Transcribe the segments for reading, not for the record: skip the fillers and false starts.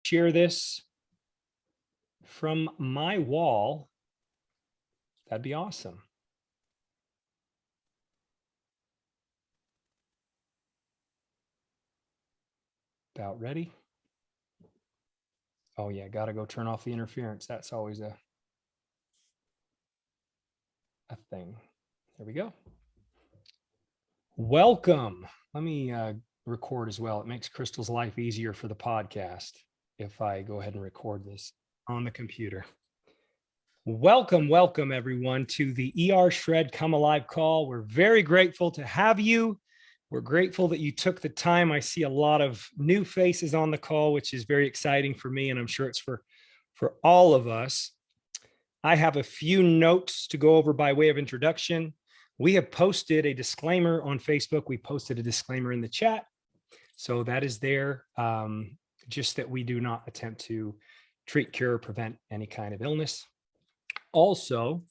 share this from my wall, that'd be awesome. About ready? Oh yeah, gotta go turn off the interference. That's always a thing. There we go. Welcome. Let me record as well. It makes Crystal's life easier for the podcast if I go ahead and record this on the computer. Welcome everyone to the ER Shred Come Alive call. We're very grateful to have you. We're grateful that you took the time. I see a lot of new faces on the call, which is very exciting for me, and I'm sure it's for all of us. I have a few notes to go over by way of introduction. We have posted a disclaimer on Facebook. We posted a disclaimer in the chat. So that is there, just that we do not attempt to treat, cure, or prevent any kind of illness. Also,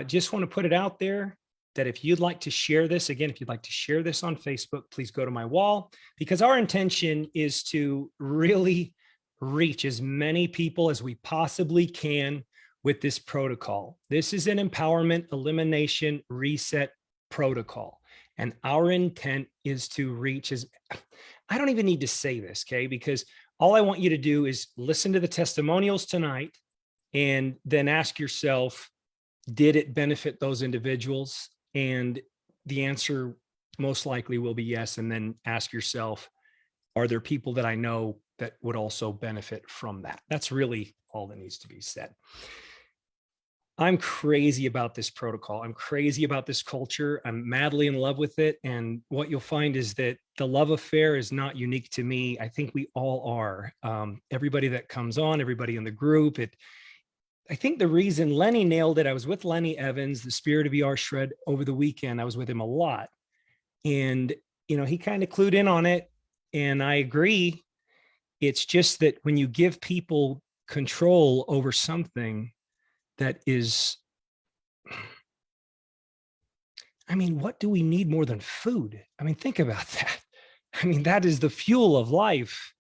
just want to put it out there that if you'd like to share this, again, if you'd like to share this on Facebook, please go to my wall, because our intention is to really reach as many people as we possibly can with this protocol. This is an empowerment, elimination, reset protocol. And our intent is to reach as, I don't even need to say this, okay? Because all I want you to do is listen to the testimonials tonight and then ask yourself, did it benefit those individuals? And the answer most likely will be yes. And then ask yourself, are there people that I know that would also benefit from that? That's really all that needs to be said. I'm crazy about this protocol. I'm crazy about this culture. I'm madly in love with it. And what you'll find is that the love affair is not unique to me. I think we all are. Everybody that comes on, everybody in the group, I think the reason Lenny nailed it, I was with Lenny Evans, the Spirit of ER Shred, over the weekend. I was with him a lot. And, you know, he kind of clued in on it. And I agree. It's just that when you give people control over something that is, I mean, what do we need more than food? I mean, think about that. I mean, that is the fuel of life.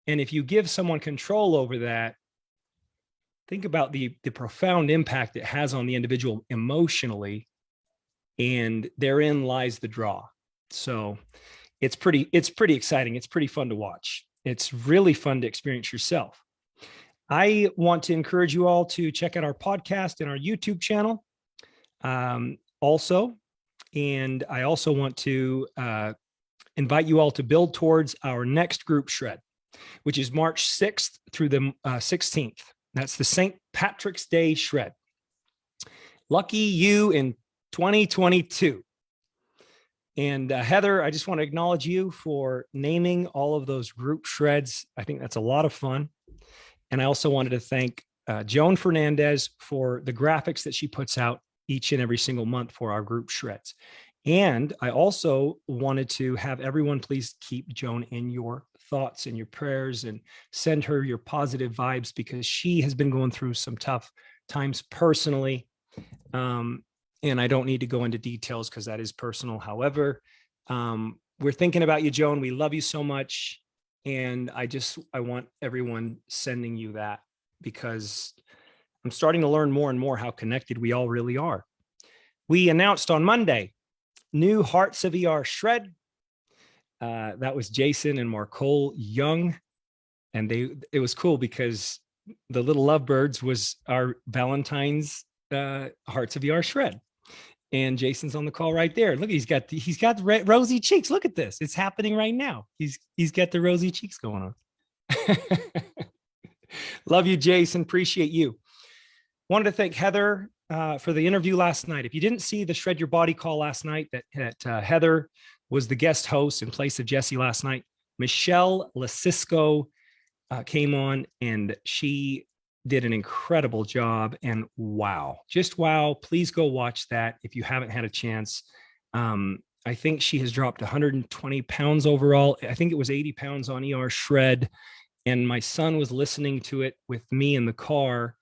And if you give someone control over that, think about the profound impact it has on the individual emotionally, and therein lies the draw. So it's pretty exciting. It's pretty fun to watch. It's really fun to experience yourself. I want to encourage you all to check out our podcast and our YouTube channel also. And I also want to invite you all to build towards our next group shred, which is March 6th through the 16th. That's the St. Patrick's Day shred. Lucky you in 2022. And Heather, I just want to acknowledge you for naming all of those group shreds. I think that's a lot of fun. And I also wanted to thank Joan Fernandez for the graphics that she puts out each and every single month for our group shreds. And I also wanted to have everyone please keep Joan in your thoughts and your prayers and send her your positive vibes, because she has been going through some tough times personally. And I don't need to go into details because that is personal. However, we're thinking about you, Joan. We love you so much. And I want everyone sending you that, because I'm starting to learn more and more how connected we all really are. We announced on Monday, new Hearts of ER Shred. That was Jason and Marcole Young. And it was cool because the little lovebirds was our Valentine's Hearts of ER Shred. And Jason's on the call right there. Look, he's got rosy cheeks. Look at this. It's happening right now. He's got the rosy cheeks going on. Love you, Jason. Appreciate you. Wanted to thank Heather for the interview last night. If you didn't see the Shred Your Body call last night, that Heather was the guest host in place of Jesse last night. Michelle Lasisco came on, and she did an incredible job. And wow, just wow. Please go watch that if you haven't had a chance. I think she has dropped 120 pounds overall. I think it was 80 pounds on ER Shred. And my son was listening to it with me in the car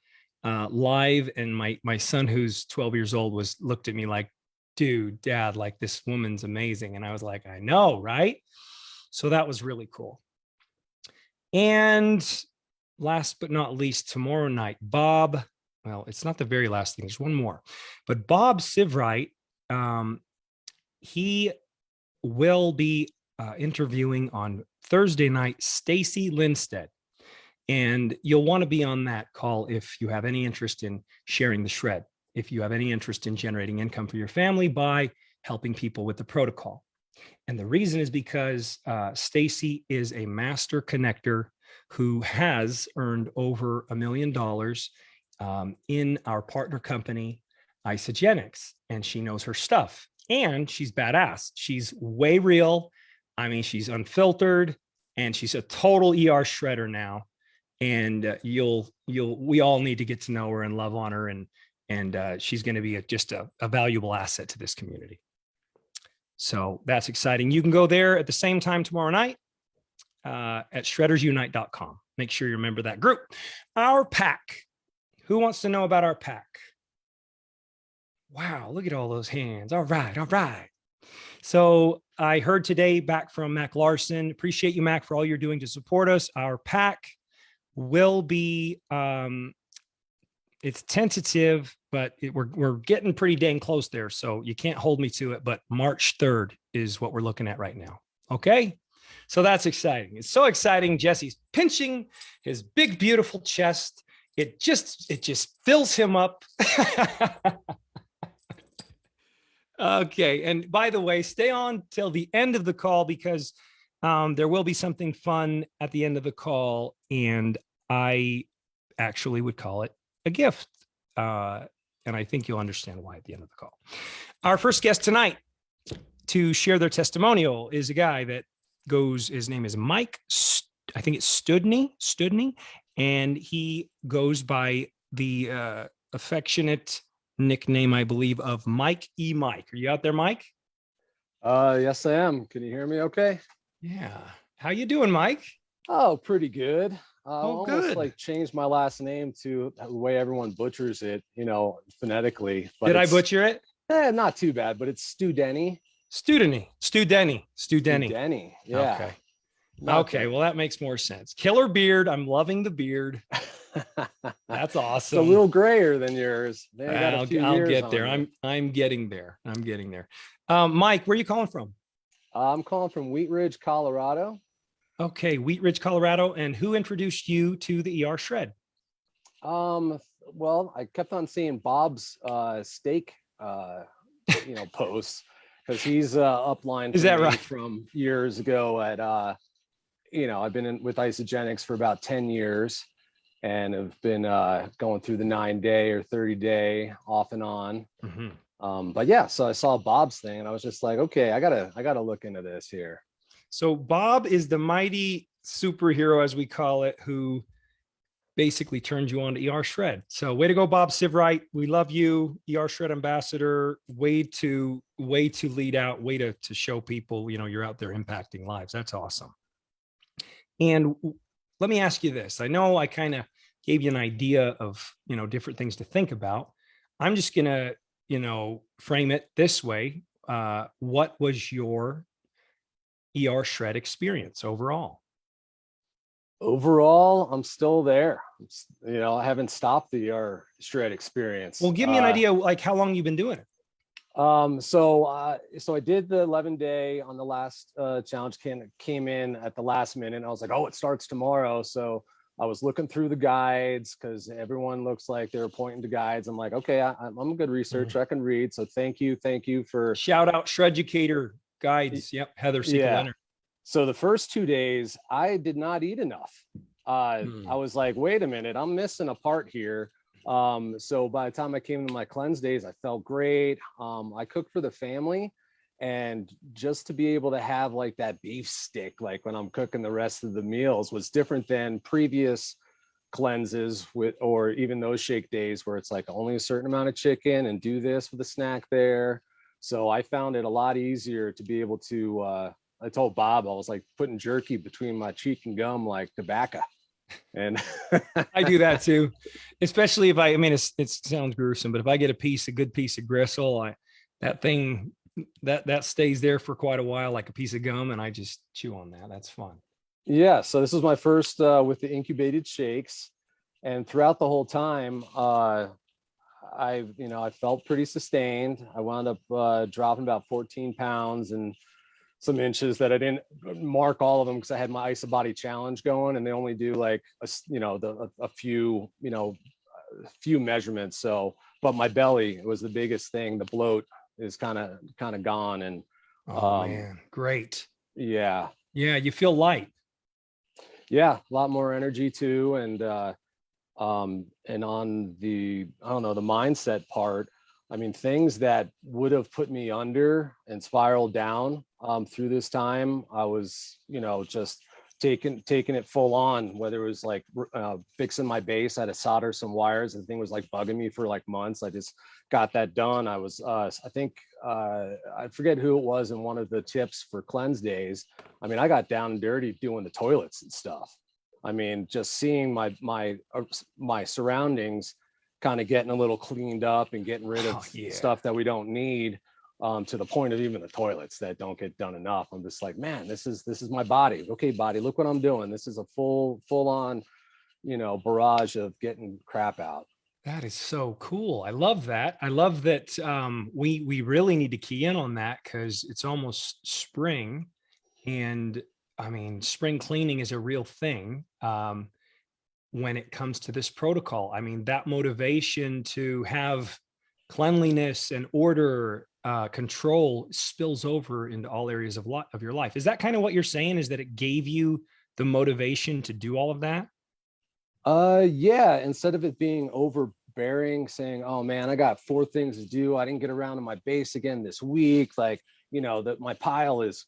live. And my son, who's 12 years old, looked at me like, dude, dad, like, this woman's amazing. And I was like, I know, right? So that was really cool. And last but not least, tomorrow night, Bob, well, it's not the very last thing, there's one more, but Bob Sivright, he will be interviewing on Thursday night, Stacy Lindstedt. And you'll want to be on that call if you have any interest in sharing the shred, if you have any interest in generating income for your family by helping people with the protocol. And the reason is because Stacy is a master connector who has earned over $1 million in our partner company, Isagenix, and she knows her stuff. And she's badass. She's way real. I mean, she's unfiltered, and she's a total ER shredder now. And we all need to get to know her and love on her, and she's going to be just a valuable asset to this community. So that's exciting. You can go there at the same time tomorrow night at shreddersunite.com. Make sure you remember that group. Our pack. Who wants to know about our pack? Wow, look at all those hands. All right, all right. So I heard today back from Mac Larson. Appreciate you, Mac, for all you're doing to support us. Our pack will be, it's tentative, but we're getting pretty dang close there. So you can't hold me to it, but March 3rd is what we're looking at right now. Okay. So that's exciting. It's so exciting. Jesse's pinching his big, beautiful chest. It just fills him up. Okay. And by the way, stay on till the end of the call because there will be something fun at the end of the call. And I actually would call it a gift. And I think you'll understand why at the end of the call. Our first guest tonight to share their testimonial is a guy that his name is Mike, I think it's Studney, and he goes by the affectionate nickname, I believe, of Mike E. Mike. Are you out there, Mike? Yes, I am. Can you hear me okay? Yeah. How you doing, Mike? Oh, pretty good. Oh, almost good. like changed my last name to the way everyone butchers it, phonetically. But Did I butcher it? Not too bad, but it's Studney. Studney. Yeah. Okay. Not Okay. bad. Well, that makes more sense. Killer beard. I'm loving the beard. That's awesome. It's a little grayer than yours. I'll get there. I'm getting there. Mike, where are you calling from? I'm calling from Wheat Ridge, Colorado. Okay, Wheat Ridge, Colorado. And who introduced you to the ER shred? Well, I kept on seeing Bob's steak posts because he's upline. Is that right? From years ago at I've been with Isagenix for about 10 years and have been going through the 9-day or 30-day off and on. Mm-hmm. But yeah, so I saw Bob's thing and I was just like, okay, I gotta look into this here. So Bob is the mighty superhero, as we call it, who basically turned you on to ER Shred. So way to go, Bob Sivright. We love you, ER Shred ambassador. Way to lead out, way to show people, you're out there impacting lives. That's awesome. And let me ask you this. I know I kind of gave you an idea of, different things to think about. I'm just going to, frame it this way. What was your ER Shred experience overall? Overall, I'm still there. I haven't stopped the ER Shred experience. Well, give me an idea, like how long you've been doing it. So I did the 11-day on the last challenge. Came in at the last minute. And I was like, oh, it starts tomorrow. So I was looking through the guides because everyone looks like they're pointing to guides. I'm like, okay, I'm a good researcher. I can read. So thank you for shout out Shreducator guides. Yep, Heather Seeker-Leonard. So the first 2 days, I did not eat enough. I was like, wait a minute, I'm missing a part here. So by the time I came to my cleanse days, I felt great. I cooked for the family, and just to be able to have like that beef stick, like when I'm cooking the rest of the meals, was different than previous cleanses or even those shake days where it's like only a certain amount of chicken and do this with a snack there. So I found it a lot easier to be able to, I told Bob, I was like putting jerky between my cheek and gum, like tobacco. And I do that too, especially if it sounds gruesome, but if I get a good piece of gristle, that thing that stays there for quite a while, like a piece of gum, and I just chew on that. That's fun. Yeah, so this was my first with the incubated shakes, and throughout the whole time, I felt pretty sustained. I wound up dropping about 14 pounds and some inches that I didn't mark all of them because I had my Isobody challenge going, and they only do like a few few measurements. So, but my belly was the biggest thing. The bloat is kind of gone, and Oh man, great. yeah, Yeah, you feel light. yeah, a lot more energy too, and on the, I don't know, the mindset part, I mean, things that would have put me under and spiraled down through this time, I was, just taking it full on, whether it was like fixing my base. I had to solder some wires. The thing was like bugging me for like months. I just got that done. I was, I think, I forget who it was in one of the tips for cleanse days. I mean, I got down and dirty doing the toilets and stuff. I mean, just seeing my surroundings kind of getting a little cleaned up and getting rid of stuff that we don't need, to the point of even the toilets that don't get done enough. I'm just like, man, this is my body. Okay, body, look what I'm doing. This is a full on, barrage of getting crap out. That is so cool. I love that. I love that. We really need to key in on that because it's almost spring, and I mean, spring cleaning is a real thing. When it comes to this protocol, I mean, that motivation to have cleanliness and order, control spills over into all areas of your life. Is that kind of what you're saying? Is that it gave you the motivation to do all of that? Yeah, instead of it being overbearing, saying, oh man, I got 4 things to do, I didn't get around to my base again this week, like, that my pile is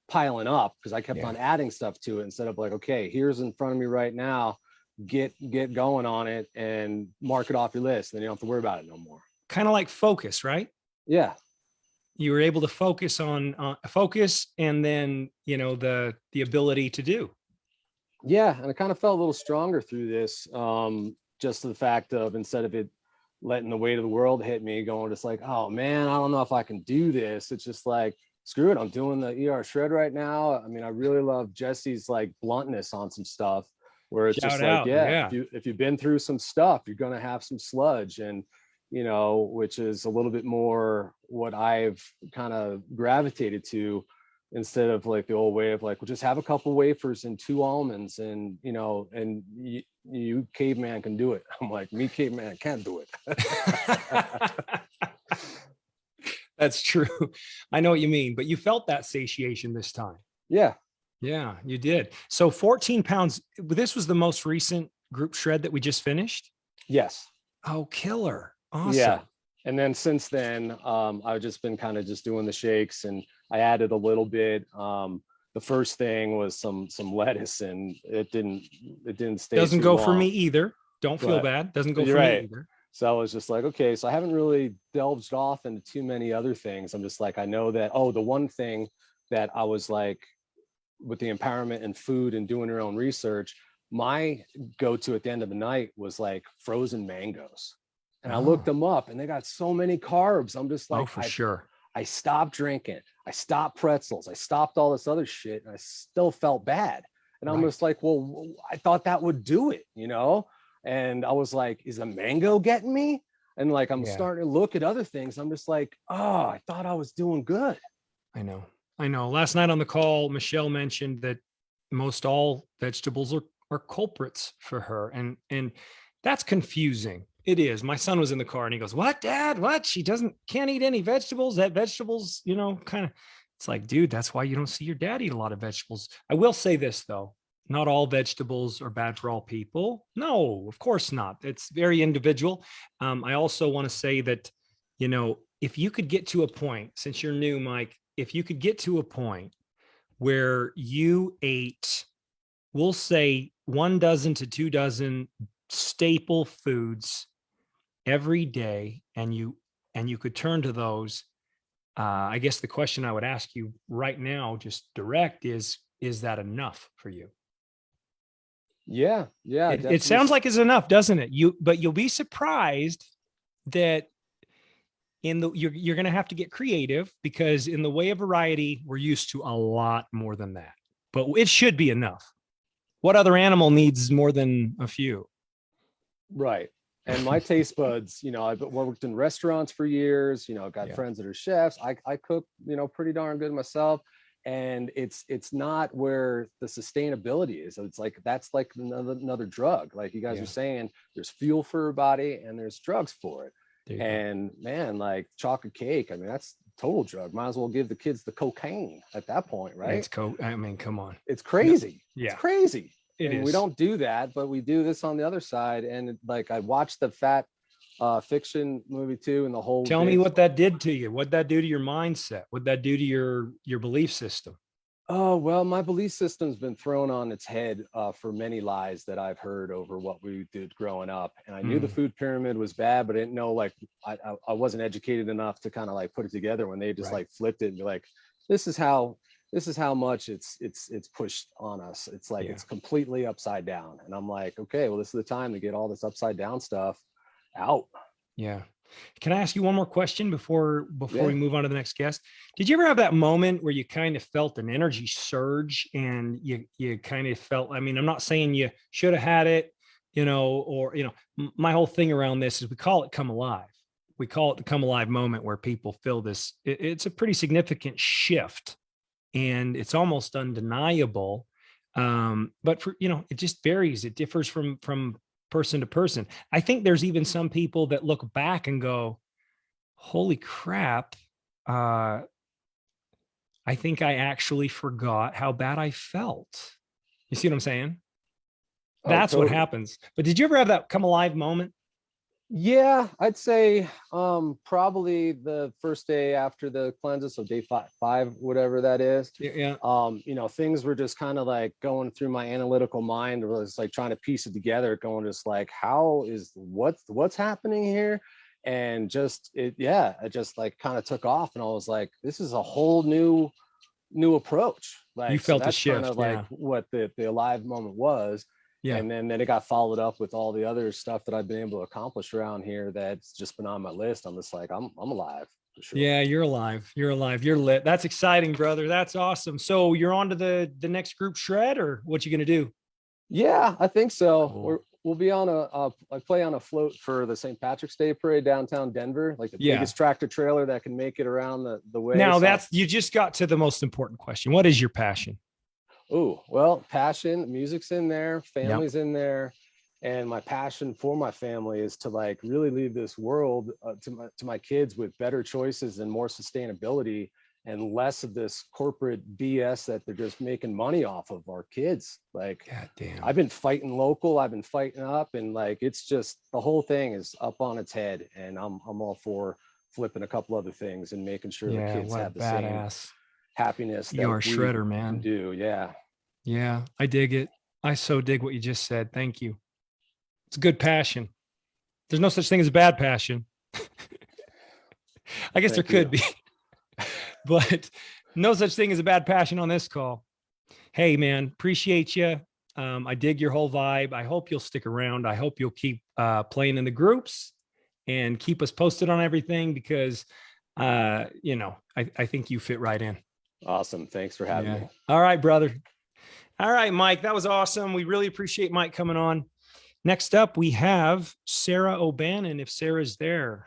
piling up because I kept on adding stuff to it, instead of like, okay, here's in front of me right now, get going on it and mark it off your list, then you don't have to worry about it no more. Kind of like focus, right? Yeah, You were able to focus on focus, and then the ability to do. yeah, and I kind of felt a little stronger through this, just the fact of, instead of it letting the weight of the world hit me, going just like, oh man, I don't know if I can do this. It's just like, screw it, I'm doing the ER shred right now. I mean, I really love Jesse's like bluntness on some stuff, where it's Shout just like, out. yeah, Yeah. if you've been through some stuff, you're gonna have some sludge, and which is a little bit more what I've kind of gravitated to, instead of like the old way of like, we'll just have a couple wafers and 2 almonds, and and you caveman can do it. I'm like, me caveman can't do it. That's true. I know what you mean, but you felt that satiation this time. Yeah. Yeah, you did. So 14 pounds. This was the most recent group shred that we just finished. Yes. Oh, killer. Awesome. Yeah. And then since then, I've just been kind of just doing the shakes, and I added a little bit. The first thing was some lettuce, and it didn't stay. Doesn't too go long. for me either. Don't feel But bad. Doesn't go for right. me either. So I was just like, okay, so I haven't really delved off into too many other things. I'm just like, I know that, oh, the one thing that I was like, with the empowerment and food and doing your own research, my go-to at the end of the night was like frozen mangoes. And I looked them up, and they got so many carbs. I'm just like, oh, for sure. I stopped drinking. I stopped pretzels. I stopped all this other shit, and I still felt bad. And I'm just like, well, I thought that would do it, And I was like, is a mango getting me? And like, I'm starting to look at other things. I'm just like, oh, I thought I was doing good. I know. Last night on the call, Michelle mentioned that most all vegetables are culprits for her. And that's confusing. It is. My son was in the car and he goes, what, Dad? What? She can't eat any vegetables. That vegetables, kind of, it's like, dude, that's why you don't see your dad eat a lot of vegetables. I will say this though. Not all vegetables are bad for all people. No, of course not. It's very individual. I also want to say that, if you could get to a point, since you're new, Mike, if you could get to a point where you ate, we'll say 1 dozen to 2 dozen staple foods every day, and you could turn to those, I guess the question I would ask you right now, just direct, is that enough for you? Yeah. It sounds like it's enough, doesn't it? But you'll be surprised that you're going to have to get creative, because in the way of variety, we're used to a lot more than that. but it should be enough. What other animal needs more than a few? Right. And my taste buds, you know, I've worked in restaurants for years, you know, got friends that are chefs. I cook, you know, pretty darn good myself. And it's not where the sustainability is. It's like, that's like another drug. Like you guys are saying, there's fuel for your body and there's drugs for it. And man, like chocolate cake, I mean, that's total drug. Might as well give the kids the cocaine at that point, right? I mean, come on. It's crazy. Yeah. It's crazy. It is. We don't do that, but we do this on the other side. And like I watched the fat fiction movie too, and the whole. Tell me what that did to you. What'd that do to your mindset? What'd that do to your belief system? Oh, well, my belief system's been thrown on its head for many lies that I've heard over what we did growing up. And I knew the food pyramid was bad, but I didn't know, like, I wasn't educated enough to kind of like put it together when they just like flipped it and be like, this is how much it's pushed on us. It's like, it's completely upside down. And I'm like, okay, well, this is the time to get all this upside down stuff out. Yeah. Can I ask you one more question before we move on to the next guest? Did you ever have that moment where you kind of felt an energy surge and you kind of felt, I mean, I'm not saying you should have had it, you know, or, you know, my whole thing around this is we call it come alive. We call it the come alive moment where people feel this, it's a pretty significant shift and it's almost undeniable. But for, you know, it just varies. It differs from person to person. I think there's even some people that look back and go, holy crap. I think I actually forgot how bad I felt. You see what I'm saying? That's totally what happens. But did you ever have that come alive moment? Yeah, I'd say probably the first day after the cleanses, so day five, whatever that is. Yeah. You know, things were just kind of like going through my analytical mind. It was like trying to piece it together, going just like, what's happening here? And just it just like kind of took off, and I was like, this is a whole new approach. Like you felt so that's the shift, kind of like what the alive moment was. Yeah. And then it got followed up with all the other stuff that I've been able to accomplish around here that's just been on my list. I'm just like, I'm alive for sure. Yeah, you're alive. You're alive. You're lit. That's exciting, brother. That's awesome. So you're on to the next group shred, or what you gonna do? Yeah, I think so. Cool. We'll be on I play on a float for the St. Patrick's Day parade downtown Denver, like the biggest tractor trailer that can make it around the way. Now you just got to the most important question. What is your passion? Oh, well, passion, music's in there, family's in there. And my passion for my family is to like really leave this world to my kids with better choices and more sustainability and less of this corporate BS that they're just making money off of our kids. Like, God damn. I've been fighting local, I've been fighting up, and like, it's just, the whole thing is up on its head. And I'm all for flipping a couple other things and making sure the kids have the same happiness. You're a shredder, man. Yeah, I dig it. I so dig what you just said. Thank you. It's a good passion. There's no such thing as a bad passion. I guess there could be, but no such thing as a bad passion on this call. Hey man, appreciate you. I dig your whole vibe. I hope you'll stick around. I hope you'll keep playing in the groups and keep us posted on everything, because you know, I think you fit right in. Awesome. Thanks for having me. All right, brother. All right, Mike, that was awesome. We really appreciate Mike coming on. Next up, we have Sarah O'Bannon, if Sarah's there.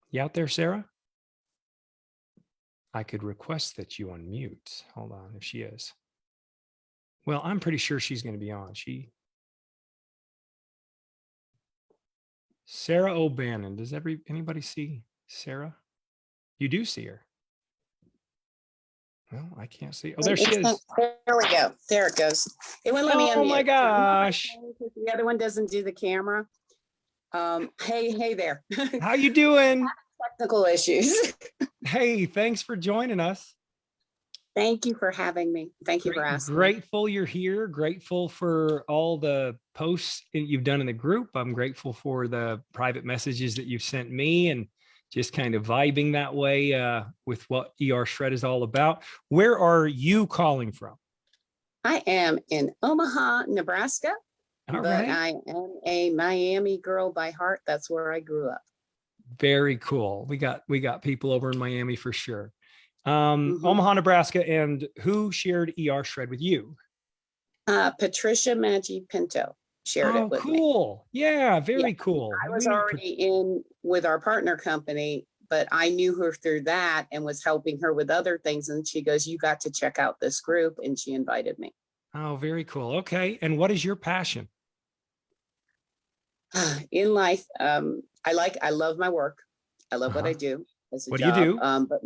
You out there, Sarah? I could request that you unmute. Hold on, if she is. Well, I'm pretty sure she's going to be on. Sarah O'Bannon. Does anybody see Sarah? You do see her. Well, I can't see. Oh, there she is. There we go. There it goes. It wouldn't let me unmute. Oh my gosh. The other one doesn't do the camera. Hey there. How you doing? Technical issues. Hey, thanks for joining us. Thank you for having me. Thank you for asking. Grateful you're here. Grateful for all the posts you've done in the group. I'm grateful for the private messages that you've sent me, and just kind of vibing that way with what ER Shred is all about. Where are you calling from? I am in Omaha, Nebraska, but I am a Miami girl by heart. That's where I grew up. Very cool. We got people over in Miami for sure. Omaha, Nebraska. And who shared ER Shred with you? Patricia Maggi Pinto shared it with me. Cool. Yeah, very cool. I was already in with our partner company, but I knew her through that and was helping her with other things. And she goes, you got to check out this group. And she invited me. Oh, very cool. Okay. And what is your passion? In life, I love my work. I love what I do as a what job. do you do? But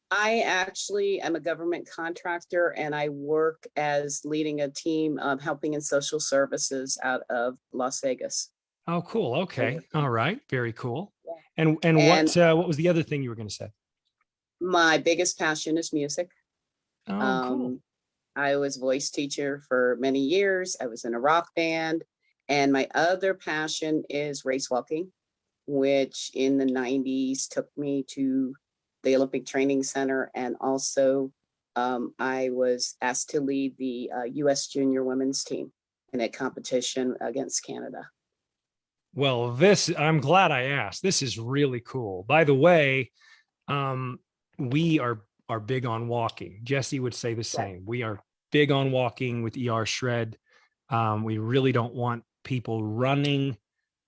I actually am a government contractor, and I work as leading a team of helping in social services out of Las Vegas. Oh, cool. Okay. All right. Very cool. Yeah. And what was the other thing you were going to say? My biggest passion is music. Oh, cool. I was voice teacher for many years. I was in a rock band, and my other passion is race walking, which in the 90s took me to the Olympic Training Center. And also I was asked to lead the U.S. junior women's team in a competition against Canada. Well, I'm glad I asked. This is really cool. By the way, we are big on walking. Jesse would say the same. We are big on walking with ER Shred. We really don't want people running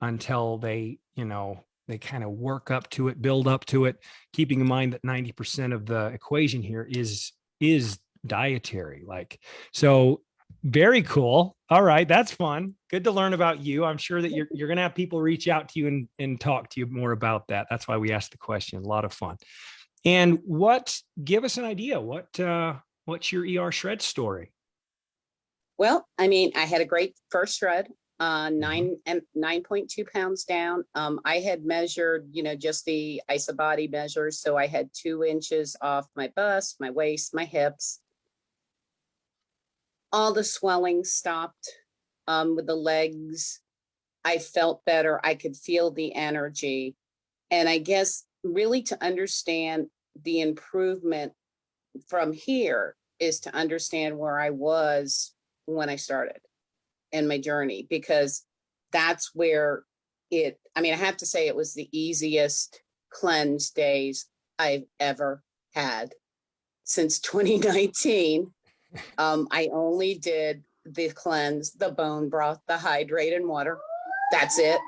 until they kind of work up to it, build up to it, keeping in mind that 90% of the equation here is dietary. So very cool. All right. That's fun. Good to learn about you. I'm sure that you're going to have people reach out to you and talk to you more about that. That's why we asked the question. A lot of fun. And give us an idea. What's your ER Shred story? Well, I mean, I had a great first shred, 9.2 pounds down. I had measured, just the IsaBody measures. So I had 2 inches off my bust, my waist, my hips. All the swelling stopped with the legs. I felt better. I could feel the energy. And I guess really to understand the improvement from here is to understand where I was when I started in my journey, because that's where I have to say it was the easiest cleanse days I've ever had since 2019. I only did the cleanse, the bone broth, the hydrate and water. That's it.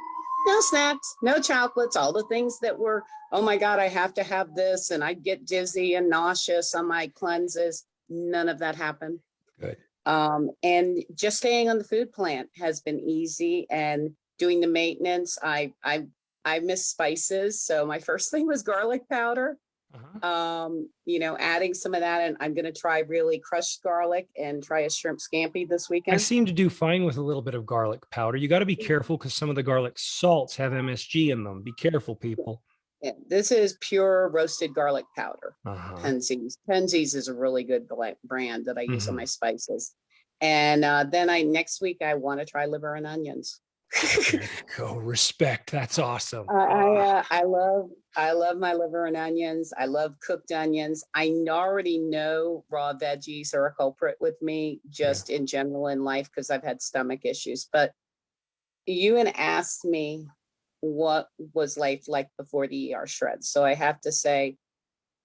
No snacks, no chocolates, all the things that were, oh my God, I have to have this. And I get dizzy and nauseous on my cleanses. None of that happened. Good. And just staying on the food plan has been easy, and doing the maintenance. I miss spices. So my first thing was garlic powder. Adding some of that, and I'm going to try really crushed garlic and try a shrimp scampi this weekend. I seem to do fine with a little bit of garlic powder. You got to be careful because some of the garlic salts have MSG in them. Be careful, people. Yeah, this is pure roasted garlic powder. Penzeys. Penzeys is a really good brand that I use on my spices. And then next week I want to try liver and onions. There you go. Respect. That's awesome. I love my liver and onions. I love cooked onions. I already know raw veggies are a culprit with me just in general in life because I've had stomach issues. But you had asked me what was life like before the ER Shred. So I have to say,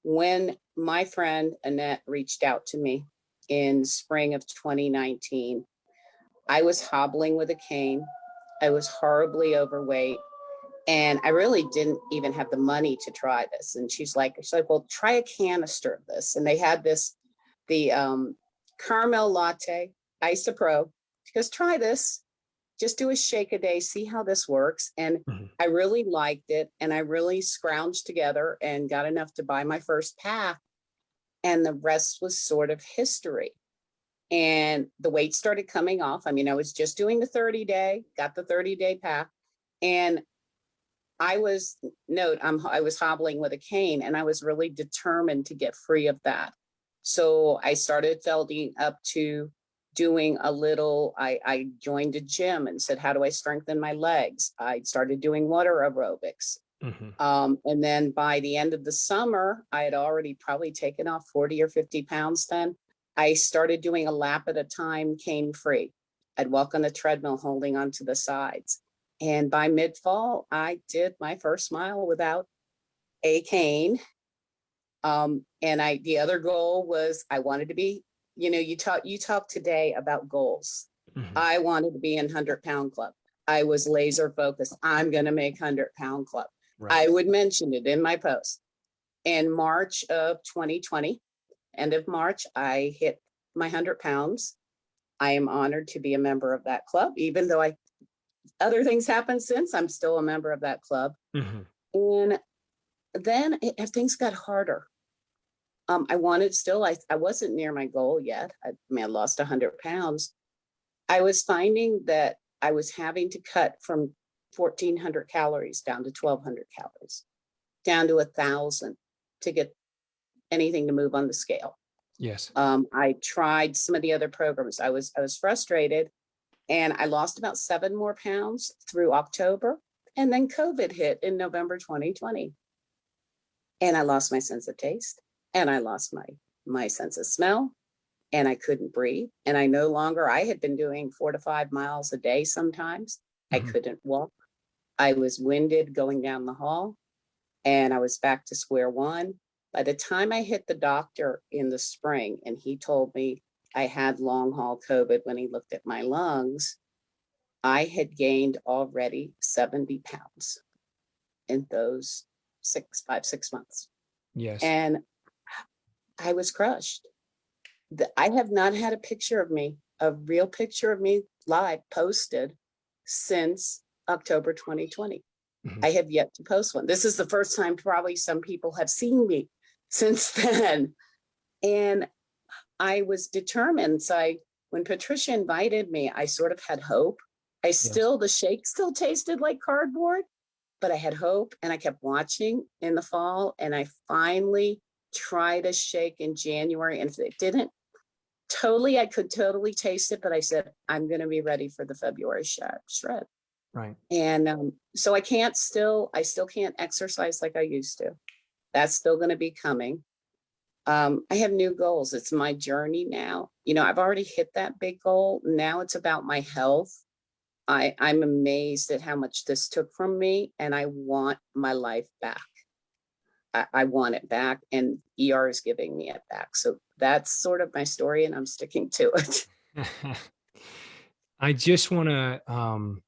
when my friend Annette reached out to me in spring of 2019, I was hobbling with a cane. I was horribly overweight, and I really didn't even have the money to try this. And she's like, well, try a canister of this. And they had the caramel latte, Isopro. She goes, try this. Just do a shake a day, see how this works. And I really liked it. And I really scrounged together and got enough to buy my first pack. And the rest was sort of history. And the weight started coming off. I mean, I was just doing the 30-day, got the 30-day pack. And I was hobbling with a cane, and I was really determined to get free of that. So I started building up to doing a little, I joined a gym and said, how do I strengthen my legs? I started doing water aerobics. And then by the end of the summer, I had already probably taken off 40 or 50 pounds then. I started doing a lap at a time, cane free. I'd walk on the treadmill holding onto the sides. And by mid-fall, I did my first mile without a cane. And the other goal was I wanted to be, you talk today about goals. Mhm. I wanted to be in 100-pound club. I was laser focused. I'm going to make 100-pound club. Right. I would mention it in my post. In March of 2020, end of March, I hit my 100 pounds. I am honored to be a member of that club, even though other things happened since. I'm still a member of that club. Mhm. And then things got harder. I wasn't near my goal yet. I lost 100 pounds. I was finding that I was having to cut from 1,400 calories down to 1,200 calories, down to 1,000 to get anything to move on the scale. Yes. I tried some of the other programs. I was frustrated, and I lost about 7 more pounds through October, and then COVID hit in November 2020, and I lost my sense of taste, and I lost my sense of smell, and I couldn't breathe, and I had been doing 4 to 5 miles a day sometimes. I Mhm. couldn't walk. I was winded going down the hall, and I was back to square one. By the time I hit the doctor in the spring and he told me I had long haul COVID when he looked at my lungs, I had gained already 70 pounds in those 6 months. Yes. And I was crushed. I have not had a real picture of me live posted since October 2020. Mhm. I have yet to post one. This is the first time probably some people have seen me since then. And I was determined. So when Patricia invited me, I sort of had hope. The shake still tasted like cardboard, but I had hope, and I kept watching in the fall, and I finally tried a shake in January. And it didn't I could totally taste it, but I said, I'm going to be ready for the February shred. Right. And so I still can't exercise like I used to. That's still going to be coming. I have new goals. It's my journey now. I've already hit that big goal. Now it's about my health. I'm amazed at how much this took from me, and I want my life back. I want it back, and ER is giving me it back. So that's sort of my story, and I'm sticking to it. I just want to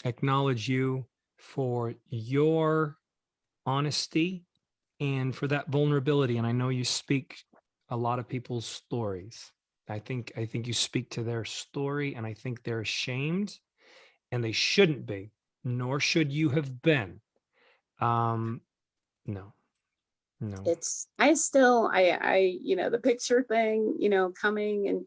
acknowledge you for your honesty and for that vulnerability. And I know you speak a lot of people's stories. I think you speak to their story, and I think they're ashamed, and they shouldn't be, nor should you have been. No, no. The picture thing, coming, and,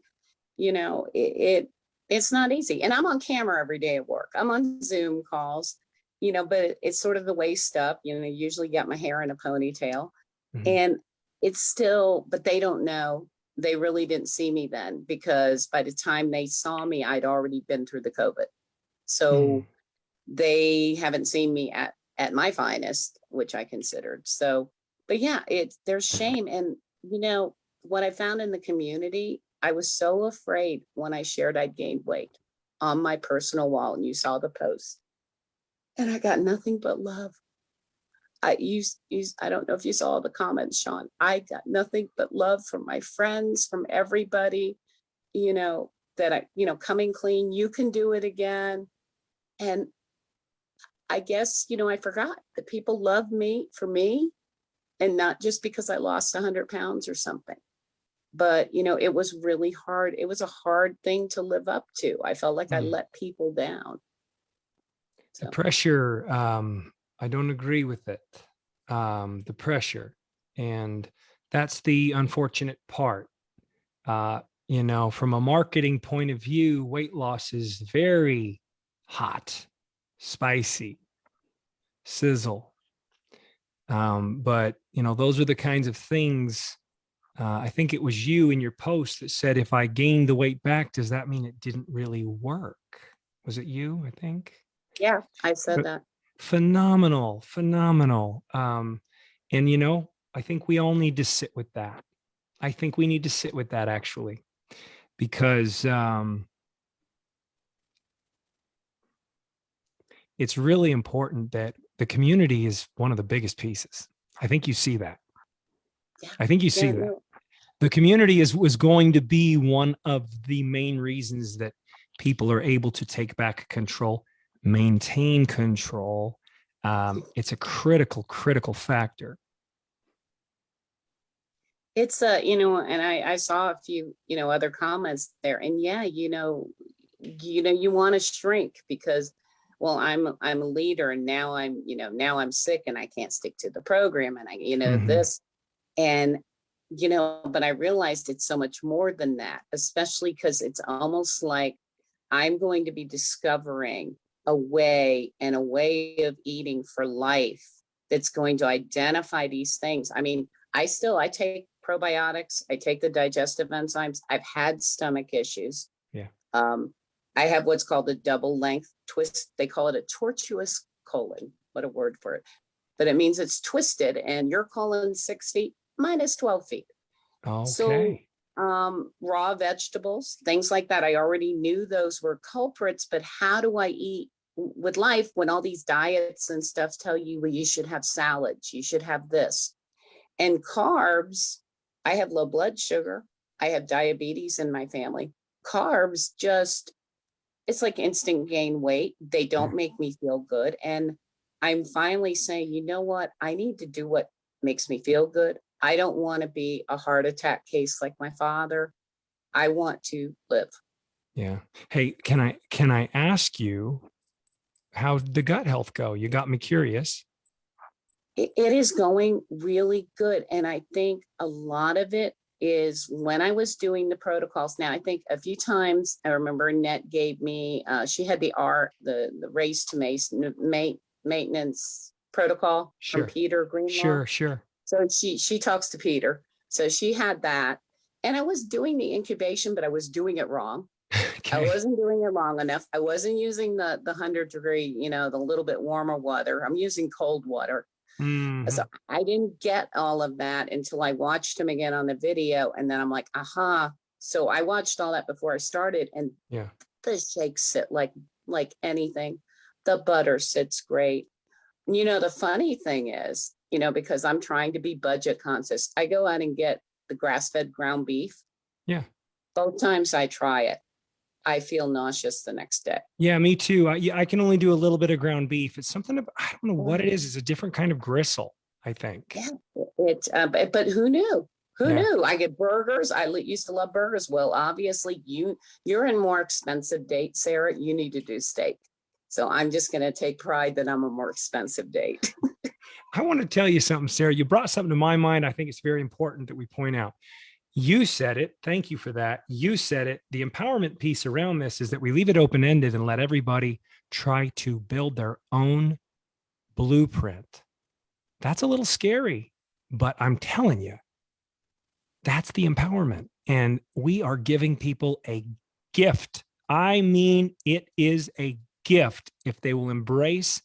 it's not easy. And I'm on camera every day at work. I'm on Zoom calls, but it's sort of the waist up, usually got my hair in a ponytail. Mhm. And it's still, but they don't know. They really didn't see me then, because by the time they saw me, I'd already been through the COVID. So they haven't seen me at my finest, which I considered. So, but yeah, there's shame. And what I found in the community, I was so afraid when I shared I'd gained weight on my personal wall, and you saw the post, and I got nothing but love. I don't know if you saw the comments, Sean. I got nothing but love from my friends, from everybody, that coming clean, you can do it again. And I guess, I forgot that people love me for me, and not just because I lost 100 pounds or something. But, it was really hard. It was a hard thing to live up to. I felt like I let people down. The So. pressure, I don't agree with it. The pressure. And that's the unfortunate part. From a marketing point of view, weight loss is very hot, spicy, sizzle. But those are the kinds of things. I think it was you in your post that said, if I gained the weight back, does that mean it didn't really work? Was it you? I think. Yeah, I said But that. phenomenal. And I think we all need to sit with that. I think we need to sit with that, actually, because it's really important that the community is one of the biggest pieces. I think you see that. Yeah. I think you see Yeah, that. no, The community was going to be one of the main reasons that people are able to take back control, maintain control. It's a critical factor. it's a, you know, and I saw a few, you know, other comments there, and yeah, you want to shrink because, well, I'm a leader, and now now I'm sick and I can't stick to the program, and Mhm. this, and but I realized it's so much more than that, especially because it's almost like I'm going to be discovering a way of eating for life that's going to identify these things. I mean, I take probiotics, I take the digestive enzymes. I've had stomach issues. Yeah. Um, I have what's called a double length twist. They call it a tortuous colon. What a word for it. But it means it's twisted, and your colon's 6 feet, mine is 12 feet. So Okay. raw vegetables, things like that. I already knew those were culprits, but how do I eat with life when all these diets and stuff tell you, well, you should have salads, you should have this. And carbs, I have low blood sugar, I have diabetes in my family. Carbs just, it's like instant gain weight. They Yeah. don't make me feel good. And I'm finally saying, you know what? I need to do what makes me feel good. I don't want to be a heart attack case like my father. I want to live. Yeah. Hey, can I ask you how the gut health go? You got me curious. It is going really good. And I think a lot of it is when I was doing the protocols. Now, I think a few times I remember Annette gave me, she had the race to maintenance protocol from Sure. Peter Greenlaw. Sure. So she talks to Peter. So she had that. And I was doing the incubation, but I was doing it wrong. I Okay. wasn't doing it long enough. I wasn't using the 100-degree, the little bit warmer water. I'm using cold water. So Mhm. I didn't get all of that until I watched him again on the video. And then I'm like, aha. So I watched all that before I started, and Yeah. the shakes sit like anything. The butter sits great. The funny thing is, because I'm trying to be budget conscious, I go out and get the grass-fed ground beef. Yeah. Both times I try it, I feel nauseous the next day. Yeah, me too. I can only do a little bit of ground beef. It's something about, I don't know what it Yeah, is. It's a different kind of gristle, I think. yeah. But who knew? Who Yeah. knew? I get burgers. Used to love burgers. Well, obviously you're in more expensive date, Sarah. You need to do steak. So I'm just going to take pride that I'm a more expensive date. I want to tell you something, Sarah. You brought something to my mind. I think it's very important that we point out. You said it. Thank you for that. You said it. The empowerment piece around this is that we leave it open ended and let everybody try to build their own blueprint. That's a little scary, but I'm telling you, that's the empowerment. And we are giving people a gift. I mean, it is a gift if they will embrace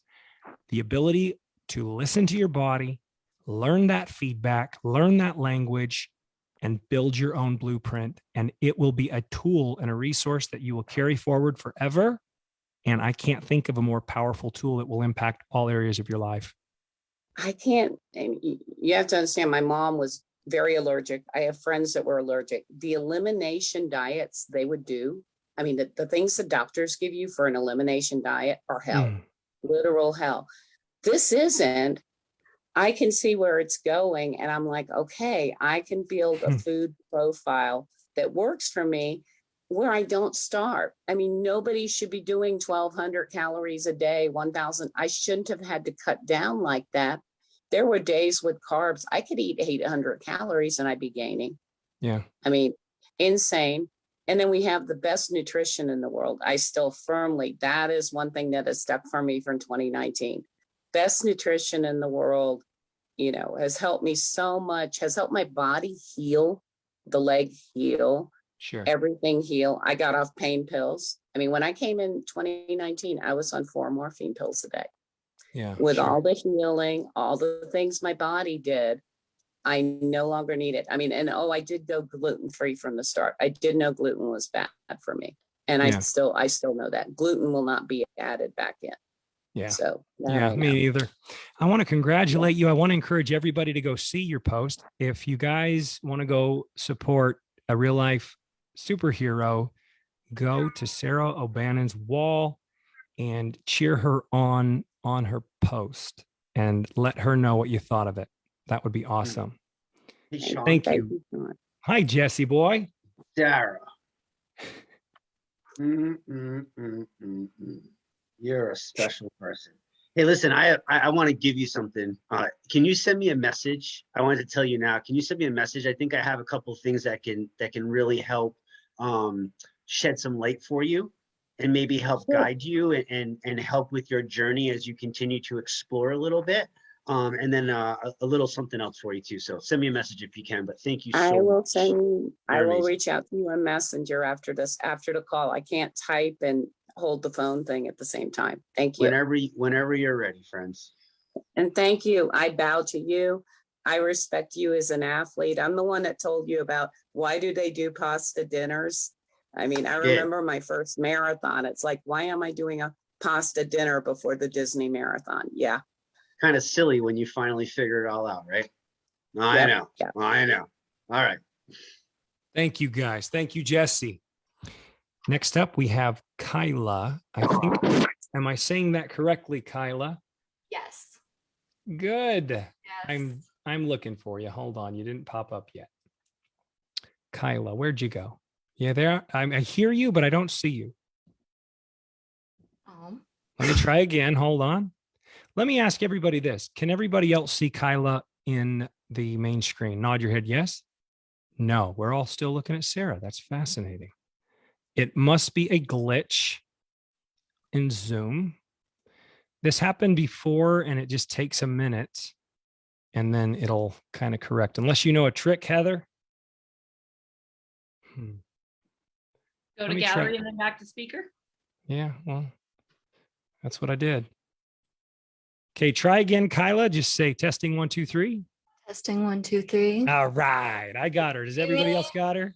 the ability to listen to your body, learn that feedback, learn that language, and build your own blueprint. And it will be a tool and a resource that you will carry forward forever. And I can't think of a more powerful tool that will impact all areas of your life. I can't, and you have to understand, my mom was very allergic. I have friends that were allergic. The elimination diets they would do, I mean, the things the doctors give you for an elimination diet are hell, Mm, literal hell. This isn't. I can see where it's going, and I'm like, okay, I can build a hmm, food profile that works for me where I don't starve. I mean, nobody should be doing 1,200 calories a day, 1,000. I shouldn't have had to cut down like that. There were days with carbs, I could eat 800 calories and I'd be gaining. yeah. I mean, insane. And then we have the best nutrition in the world. I still firmly, that is one thing that has stuck for me from 2019. Best nutrition in the world, has helped me so much, has helped my body heal, the leg heal, Sure. everything heal. I got off pain pills. I mean, when I came in 2019, I was on 4 morphine pills a day. Yeah. With Sure. all the healing, all the things my body did, I no longer need it. I mean, and I did go gluten-free from the start. I did know gluten was bad for me. And I Yeah. still know that gluten will not be added back in. Yeah. So that Yeah, I me know. neither. I want to congratulate you. I want to encourage everybody to go see your post. If you guys want to go support a real life superhero, go to Sarah O'Bannon's wall and cheer her on her post and let her know what you thought of it. That would be awesome. Hey, Sean. Thank Thank you. you so much. Hi, Jesse boy. Sarah. You're a special person. Hey, listen, I want to give you something. Can you send me a message? I wanted to tell you now. Can you send me a message? I think I have a couple things that can really help shed some light for you and maybe help Sure. guide you and help with your journey as you continue to explore a little bit. And then a little something else for you too. So send me a message if you can, but thank you so I will much. send, I You're will amazing. reach out to you on Messenger after the call. I can't type and hold the phone thing at the same time. Thank you. Whenever you're ready, friends. And thank you. I bow to you. I respect you as an athlete. I'm the one that told you about why do they do pasta dinners? I mean, I remember my first marathon. It's like, why am I doing a pasta dinner before the Disney marathon? Yeah. Kind of silly when you finally figure it all out, right? I Yep, know. yep. I know. All right. Thank you, guys. Thank you, Jesse. Next up, we have Kyla. I think, am I saying that correctly, Kyla? Yes. Good. Yes. I'm looking for you. Hold on. You didn't pop up yet. Kyla, where'd you go? Yeah, there. I hear you, but I don't see you. Let me try again. Hold on. Let me ask everybody this. Can everybody else see Kyla in the main screen? Nod your head yes. No, we're all still looking at Sarah. That's fascinating. It must be a glitch in Zoom. This happened before and it just takes a minute and then it'll kind of correct. Unless you know a trick, Heather. Go Let to me gallery try. and then back to speaker. Yeah, well, that's what I did. Okay, try again, Kyla. Just say testing 1, 2, 3. Testing 1, 2, 3. All right, I got her. Does everybody else got her?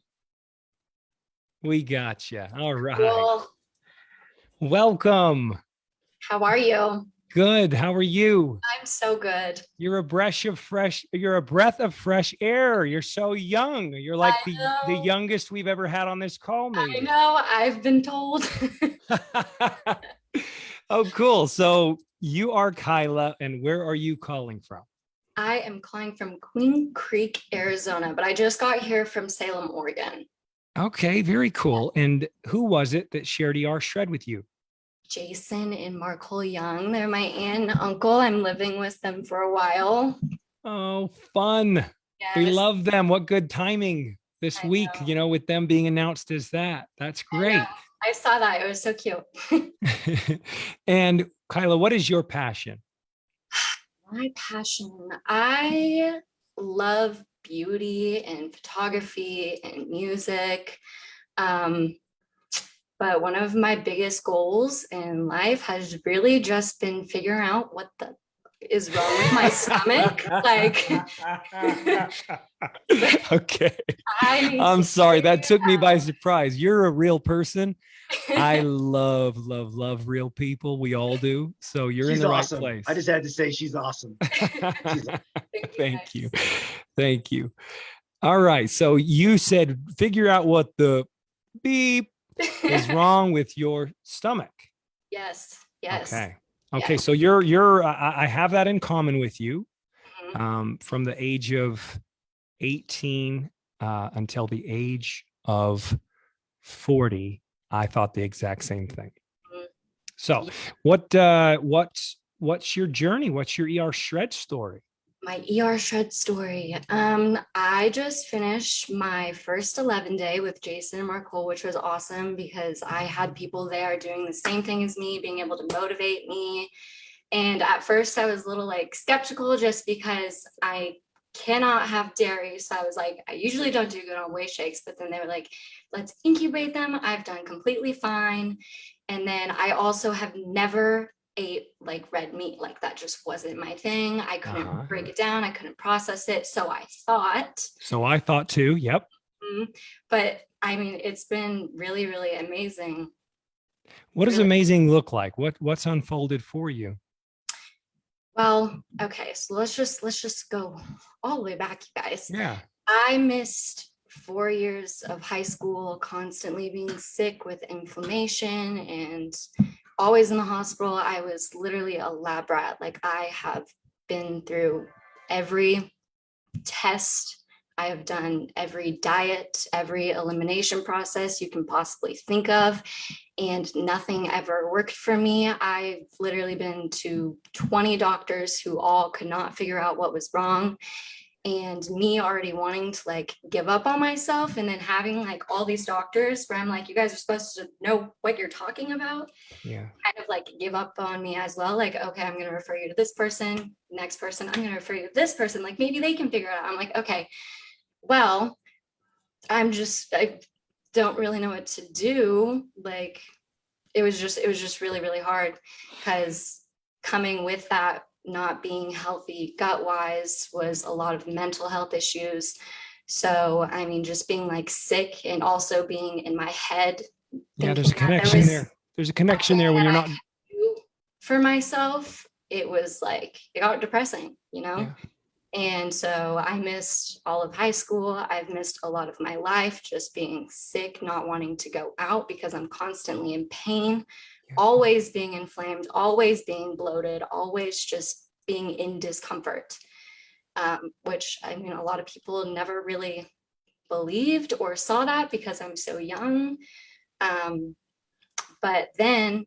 We got you. All right. Cool. Welcome. How are you? Good. How are you? I'm so good. You're a breath of fresh air. You're so young. You're like I the know. youngest we've ever had on this call, I maybe. know. I've been told. Oh, cool. So you are Kyla, and where are you calling from? I am calling from Queen Creek, Arizona, but I just got here from Salem, Oregon. Okay, very cool. And who was it that shared ER Shred with you? Jason and Markle Young. They're my aunt and uncle. I'm living with them for a while. Oh, fun. We Yes, love them. What good timing this I week, know. with them being announced as that. That's I know. great. I saw that. It was so cute. And Kyla, what is your passion? My passion. I love beauty and photography and music. But one of my biggest goals in life has really just been figuring out what the is wrong with my stomach. Like, Okay. I need I'm to sorry. That figure took me it by surprise. You're a real person. I out. love real people. We all do. So you're in She's the awesome. right place. I just had to say she's awesome. Thank you. guys. Thank you. All right. So you said figure out what the beep is wrong with your stomach. Yes. Yes. Okay. Okay. Yes. So I have that in common with you. Mhm. From the age of 18 until the age of 40, I thought the exact same thing. Mhm. So what's your journey? What's your ER Shred story? My ER Shred story. I just finished my first 11 day with Jason and Markle, which was awesome because I had people there doing the same thing as me, being able to motivate me. And at first I was a little like skeptical just because I cannot have dairy. So I was like, I usually don't do good on whey shakes, but then they were like, let's incubate them. I've done completely fine. And then I also have never ate like red meat. Like that just wasn't my thing. I couldn't break it down. I couldn't process it. So I thought too. Yep. but I mean, it's been really, really amazing. What does Really. amazing look like? What's unfolded for you? Well, okay, so let's just go all the way back, you guys. Yeah. I missed 4 years of high school, constantly being sick with inflammation and always in the hospital. I was literally a lab rat. Like, I have been through every test. I have done every diet, every elimination process you can possibly think of, and nothing ever worked for me. I've literally been to 20 doctors who all could not figure out what was wrong. And me already wanting to like give up on myself, and then having like all these doctors where I'm like, you guys are supposed to know what you're talking about, Yeah. kind of like give up on me as well. Like, okay, I'm going to refer you to this person, next person, I'm going to refer you to this person. Like, maybe they can figure it out. I'm like, okay, well, I don't really know what to do. Like, it was just really, really hard, because coming with that not being healthy gut wise was a lot of mental health issues. So, I mean, just being like sick and also being in my head. Yeah, there's a thinking that there connection was there. There's a connection there when you're not. do for myself, it was like, it got depressing, you know? Yeah. And so I missed all of high school. I've missed a lot of my life, just being sick, not wanting to go out because I'm constantly in pain, Yeah. always being inflamed, always being bloated, always just being in discomfort, which, I mean, a lot of people never really believed or saw that because I'm so young. But then,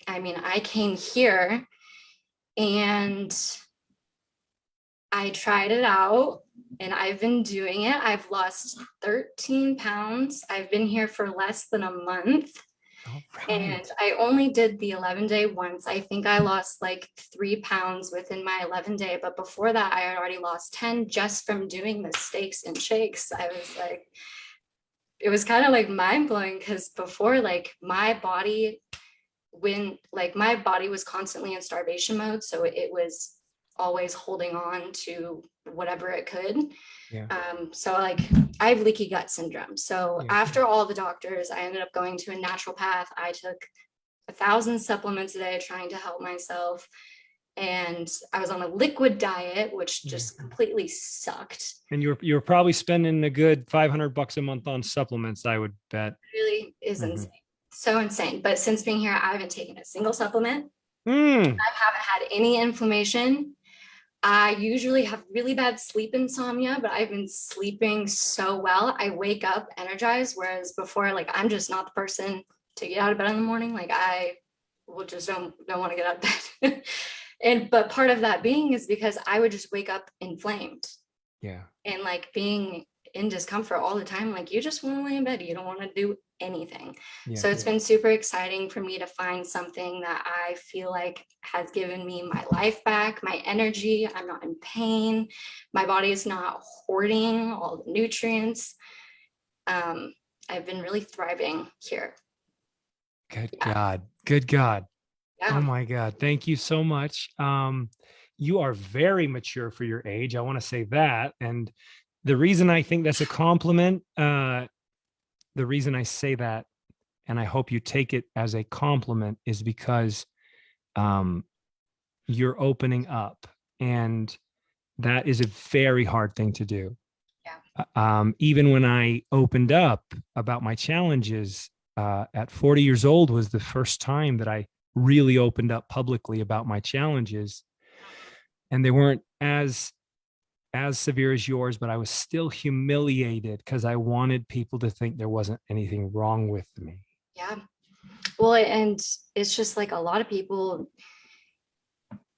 I mean, I came here and I tried it out, and I've been doing it. I've lost 13 pounds. I've been here for less than a month. All And right. I only did the 11-day once. I think I lost like 3 pounds within my 11-day. But before that, I had already lost 10 just from doing the steaks and shakes. I was like, it was kind of like mind blowing, because before, like, my body was constantly in starvation mode. So it was always holding on to whatever it could. Yeah. So like, I have leaky gut syndrome. So Yeah. after all the doctors, I ended up going to a naturopath. I took 1,000 supplements a day trying to help myself. And I was on a liquid diet, which just completely sucked. And you're probably spending a good $500 a month on supplements, I would bet. It really is insane. So insane. But since being here, I haven't taken a single supplement. I haven't had any inflammation. I usually have really bad sleep insomnia, but I've been sleeping so well. I wake up energized, whereas before, like, I'm just not the person to get out of bed in the morning. Like, I will just don't want to get out of bed. But part of that being is because I would just wake up inflamed. Yeah. And like being in discomfort all the time, like, you just want to lay in bed. You don't want to do anything. Yeah. So it's been super exciting for me to find something that I feel like has given me my life back, my energy. I'm not in pain. My body is not hoarding all the nutrients. I've been really thriving here. Good God. Good God. Yeah. Oh my God. Thank you so much. You are very mature for your age. I want to say that. And the reason I think that's a compliment, the reason I say that, and I hope you take it as a compliment, is because you're opening up, and that is a very hard thing to do. Yeah. Even when I opened up about my challenges at 40 years old was the first time that I really opened up publicly about my challenges. And they weren't as severe as yours, but I was still humiliated because I wanted people to think there wasn't anything wrong with me. Yeah. Well, and it's just like a lot of people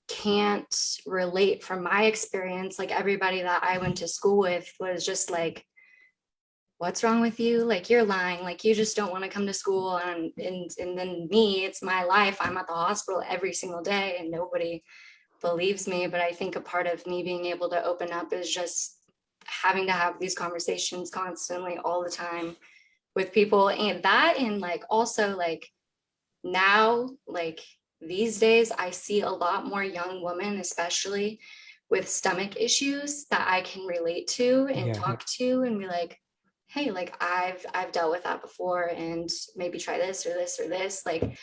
can't relate from my experience. Like, everybody that I went to school with was just like, what's wrong with you? Like, you're lying. Like, you just don't want to come to school. And then me, it's my life. I'm at the hospital every single day and nobody believes me. But I think a part of me being able to open up is just having to have these conversations constantly all the time with people. And like, also, like, now, like, these days, I see a lot more young women, especially with stomach issues, that I can relate to and talk to and be like, hey, like I've dealt with that before, and maybe try this or this or this, like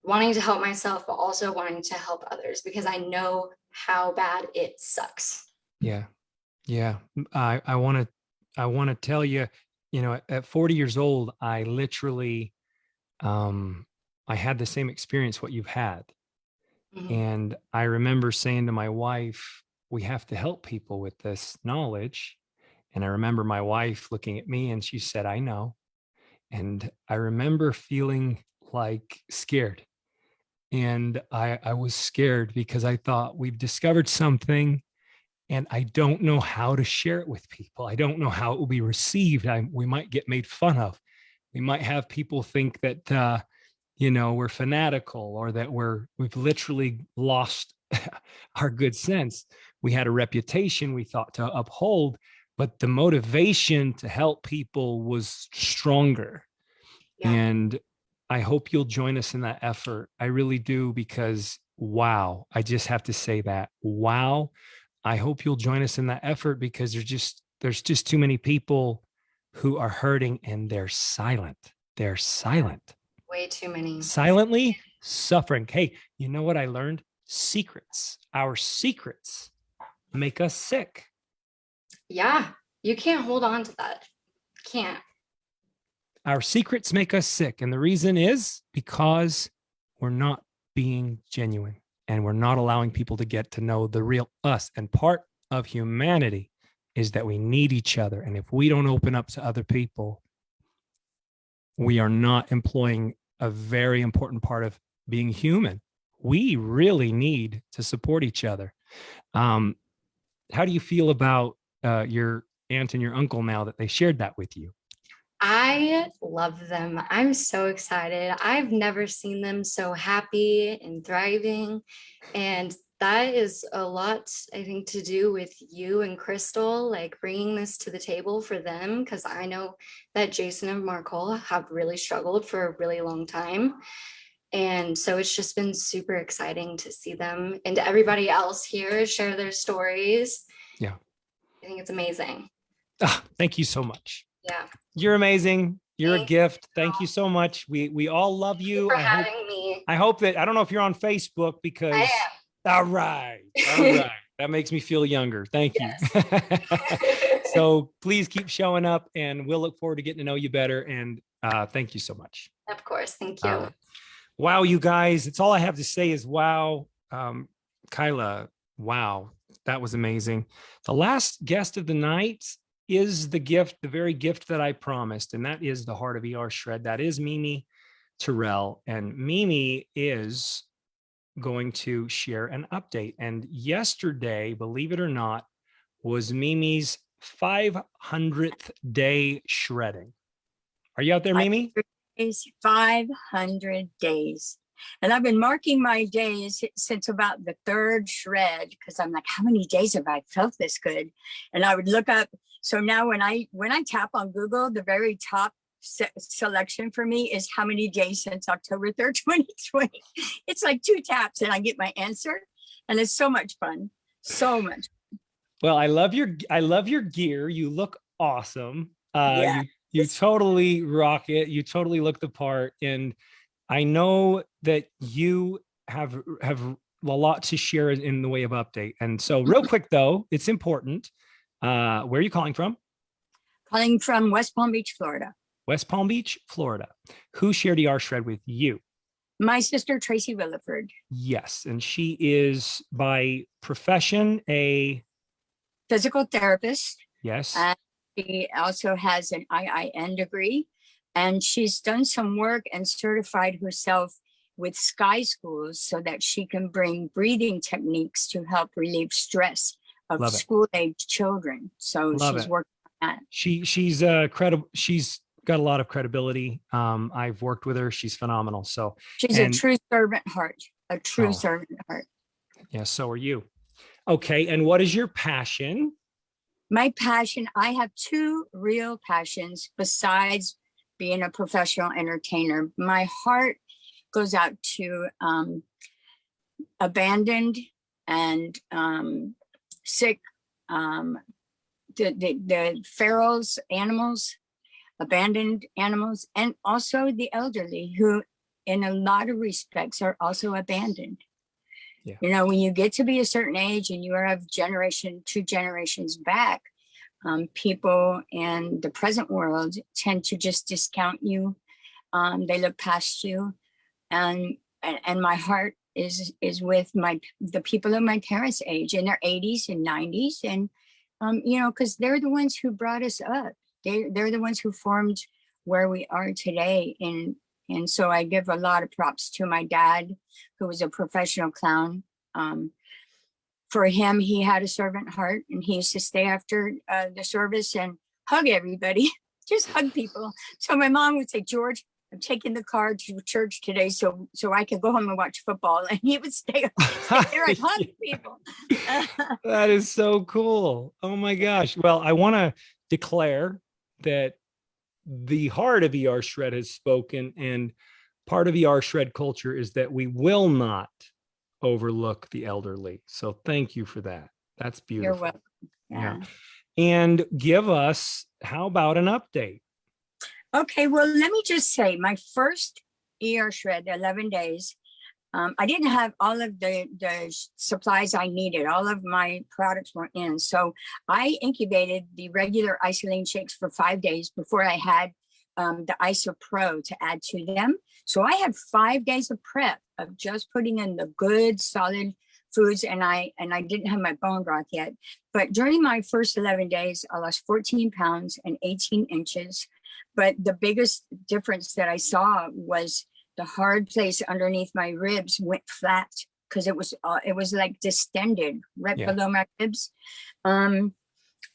wanting to help myself, but also wanting to help others because I know how bad it sucks. Yeah. Yeah. I want to tell you, you know, at 40 years old, I literally, I had the same experience what you've had. Mhm. And I remember saying to my wife, we have to help people with this knowledge. And I remember my wife looking at me and she said, I know. And I remember feeling like scared. And I was scared because I thought we've discovered something and I don't know how to share it with people. I don't know how it will be received. We might get made fun of. We might have people think that, you know, we're fanatical or that we've literally lost our good sense. We had a reputation we thought to uphold, but the motivation to help people was stronger. Yeah. And I hope you'll join us in that effort. I really do, because wow, I just have to say that. Wow. I hope you'll join us in that effort because there's just too many people who are hurting and they're silent. They're silent. Way too many. Silently suffering. Hey, you know what I learned? Secrets. Our secrets make us sick. Yeah. You can't hold on to that. Can't. Our secrets make us sick. And the reason is because we're not being genuine and we're not allowing people to get to know the real us. And part of humanity is that we need each other. And if we don't open up to other people, we are not employing a very important part of being human. We really need to support each other. How do you feel about your aunt and your uncle now that they shared that with you? I love them. I'm so excited. I've never seen them so happy and thriving. And that is a lot, I think, to do with you and Crystal, like bringing this to the table for them. Because I know that Jason and Marcole have really struggled for a really long time. And so it's just been super exciting to see them and everybody else here share their stories. Yeah. I think it's amazing. Thank you so much. Yeah. You're amazing. You're a Thank gift. Thank you so much. We all love you. For having me. I hope that, I don't know if you're on Facebook because I am. All right. That makes me feel younger. Thank you. Yes. So please keep showing up and we'll look forward to getting to know you better. And thank you so much. Of course. Thank you. Wow, you guys. It's all I have to say is wow. Kyla, wow. That was amazing. The last guest of the night is the gift, the very gift that I promised. And that is the Heart of ER Shred. That is Mimi Tyrell. And Mimi is going to share an update. And yesterday, believe it or not, was Mimi's 500th day shredding. Are you out there, Mimi? 500 days. And I've been marking my days since about the third shred because I'm like, how many days have I felt this good? And I would look up. So now when I tap on Google, the very top selection for me is how many days since October 3rd, 2020. It's like 2 taps and I get my answer. And it's so much fun. So much. Well, I love your gear. You look awesome. Yeah. You totally rock it. You totally look the part. And I know that you have a lot to share in the way of update. And so real quick though, it's important. Where are you calling from? Calling from West Palm Beach, Florida. West Palm Beach, Florida. Who shared ER Shred with you? My sister, Tracy Williford. Yes. And she is by profession a physical therapist. Yes. And she also has an IIN degree. And she's done some work and certified herself with Sky Schools so that she can bring breathing techniques to help relieve stress of school-age children. So she's working on that. She's credible. She's got a lot of credibility. I've worked with her. She's phenomenal. So she's a true servant heart, a true servant heart. Yeah, so are you. Okay, and what is your passion? My passion, I have 2 real passions besides being a professional entertainer. My heart goes out to abandoned and sick, the ferals, animals abandoned animals, and also the elderly, who in a lot of respects are also abandoned. Yeah. You know, when you get to be a certain age and you have two generations back, people in the present world tend to just discount you. They look past you, and my heart is with the people of my parents' age, in their 80s and 90s, and you know, because they're the ones who brought us up. They're the ones who formed where we are today, and so I give a lot of props to my dad, who was a professional clown. For him, he had a servant heart, and he used to stay after the service and hug everybody, just hug people. So my mom would say, "George, I'm taking the car to church today so I can go home and watch football." And he would stay there and hug people. That is so cool. Oh my gosh. Well, I want to declare that the heart of ER Shred has spoken, and part of ER Shred culture is that we will not overlook the elderly. So thank you for that. That's beautiful. You're welcome. Yeah. And give us, how about an update? Okay, well, let me just say, my first ER Shred, 11 days, I didn't have all of the supplies I needed. All of my products were in. So I incubated the regular isolane shakes for 5 days before I had the Iso Pro to add to them. So I had 5 days of prep of just putting in the good, solid foods, and I didn't have my bone broth yet. But during my first 11 days, I lost 14 pounds and 18 inches. But the biggest difference that I saw was the hard place underneath my ribs went flat, because it was like distended right below my ribs.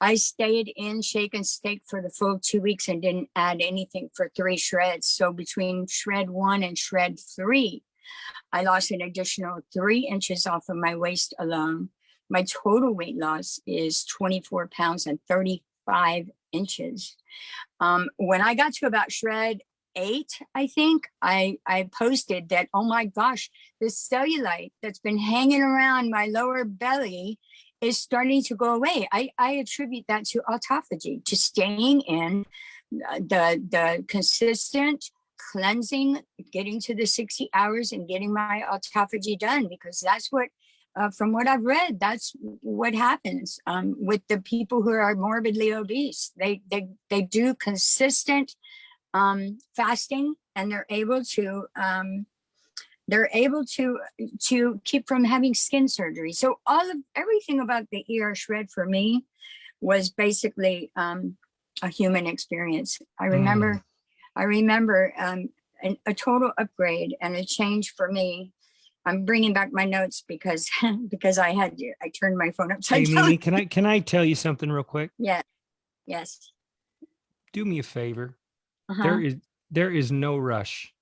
I stayed in shake and steak for the full 2 weeks and didn't add anything for 3 shreds. So between shred 1 and shred 3, I lost an additional 3 inches off of my waist alone. My total weight loss is 24 pounds and 35 inches. When I got to about shred 8, I think, I posted that, oh my gosh, the cellulite that's been hanging around my lower belly is starting to go away. I attribute that to autophagy, to staying in the consistent cleansing, getting to the 60 hours and getting my autophagy done, because that's what, from what I've read, that's what happens with the people who are morbidly obese. They do consistent fasting, and they're able to keep from having skin surgery. So everything about the ER Shred for me was basically a human experience. I remember a total upgrade and a change for me. I'm bringing back my notes because I turned my phone upside down. Mimi, can I tell you something real quick? Yeah. Yes. Do me a favor. There is no rush.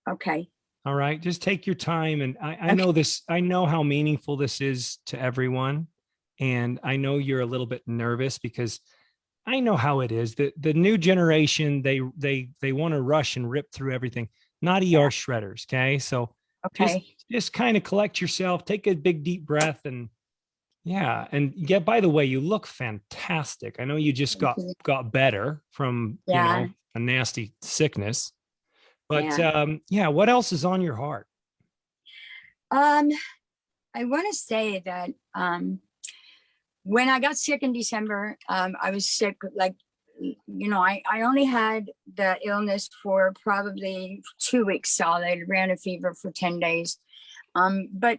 Okay. All right. Just take your time. And I know this, I know how meaningful this is to everyone. And I know you're a little bit nervous, because I know how it is. The new generation, they want to rush and rip through everything. Not ER shredders. Okay. So just kind of collect yourself, take a big deep breath, and by the way, you look fantastic. I know you just got better from a nasty sickness, but what else is on your heart? I want to say that when I got sick in December, I was sick, like, I only had the illness for probably 2 weeks solid, ran a fever for 10 days. But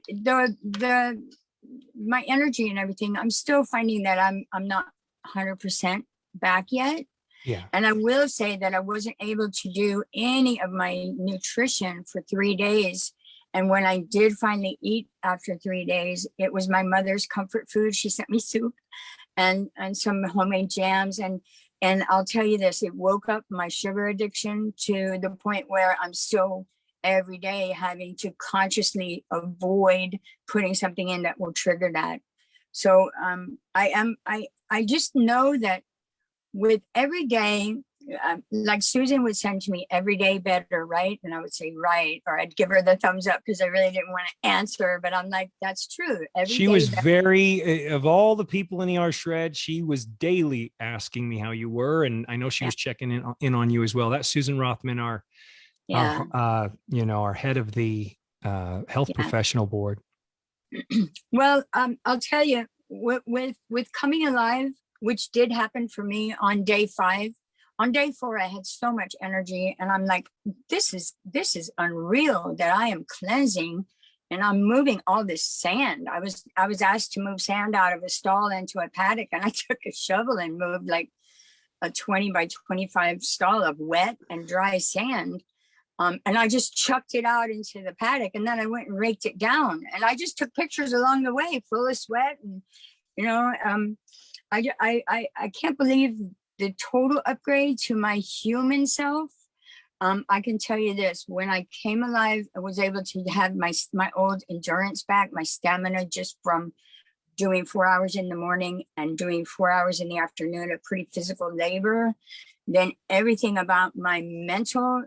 my energy and everything, I'm still finding that I'm not 100% back yet. Yeah. And I will say that I wasn't able to do any of my nutrition for 3 days. And when I did finally eat after 3 days, it was my mother's comfort food. She sent me soup and some homemade jams. And I'll tell you this, it woke up my sugar addiction to the point where I'm still every day having to consciously avoid putting something in that will trigger that. So I just know that with every day like Susan would send to me every day better, right? And I would say, right. Or I'd give her the thumbs up because I really didn't want to answer. But I'm like, that's true. She was very, of all the people in ER Shred, she was daily asking me how you were. And I know she was checking in on you as well. That's Susan Rothman, our our head of the health professional board. Well, I'll tell you, with coming alive, which did happen for me on day 5. On day 4, I had so much energy, and I'm like, this is unreal that I am cleansing, and I'm moving all this sand. I was asked to move sand out of a stall into a paddock, and I took a shovel and moved like a 20 by 25 stall of wet and dry sand. And I just chucked it out into the paddock, and then I went and raked it down, and I just took pictures along the way, full of sweat, and I can't believe the total upgrade to my human self. I can tell you this: when I came alive, I was able to have my old endurance back, my stamina, just from doing 4 hours in the morning and doing 4 hours in the afternoon of pretty physical labor. Then everything about my mental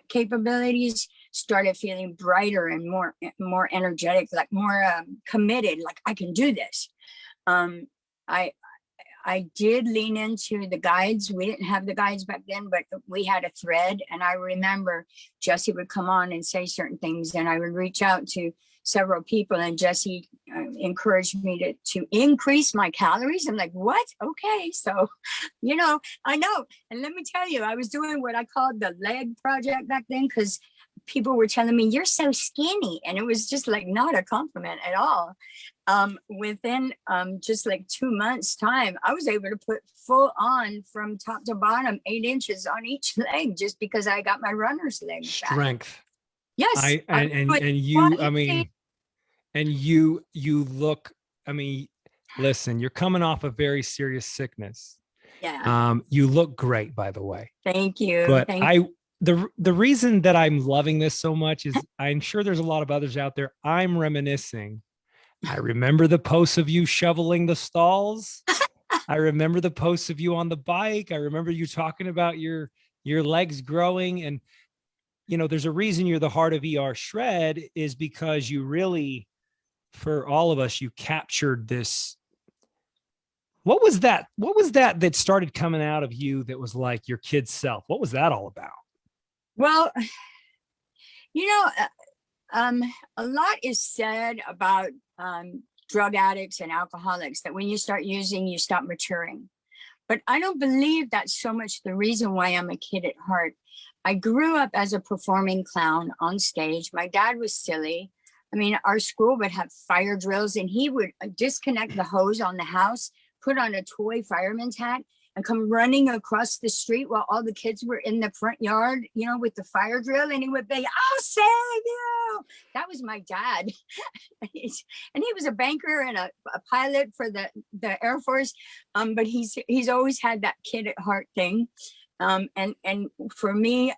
capabilities started feeling brighter and more energetic, like more committed, like I can do this. I did lean into the guides. We didn't have the guides back then, but we had a thread. And I remember Jesse would come on and say certain things, and I would reach out to several people, and Jesse encouraged me to increase my calories. I'm like, what? Okay. So, I know. And let me tell you, I was doing what I called the leg project back then, because people were telling me, you're so skinny. And it was just like not a compliment at all. Within just like 2 months time, I was able to put full on from top to bottom 8 inches on each leg, just because I got my runner's leg Strength. back. Yes. You look, listen, you're coming off a very serious sickness. Yeah. You look great, by the way. Thank you. But the reason that I'm loving this so much is I'm sure there's a lot of others out there. I'm reminiscing. I remember the posts of you shoveling the stalls. I remember the posts of you on the bike. I remember you talking about your legs growing. And, there's a reason you're the heart of ER Shred, is because you really, for all of us, you captured this. What was that that started coming out of you that was like your kid's self? What was that all about? Well, a lot is said about drug addicts and alcoholics, that when you start using, you stop maturing. But I don't believe that's so much the reason why I'm a kid at heart. I grew up as a performing clown on stage. My dad was silly. Our school would have fire drills, and he would disconnect the hose on the house, put on a toy fireman's hat, and come running across the street while all the kids were in the front yard, with the fire drill. And he would be, I'll save you. That was my dad. And he was a banker and a pilot for the Air Force. But he's always had that kid at heart thing. And for me,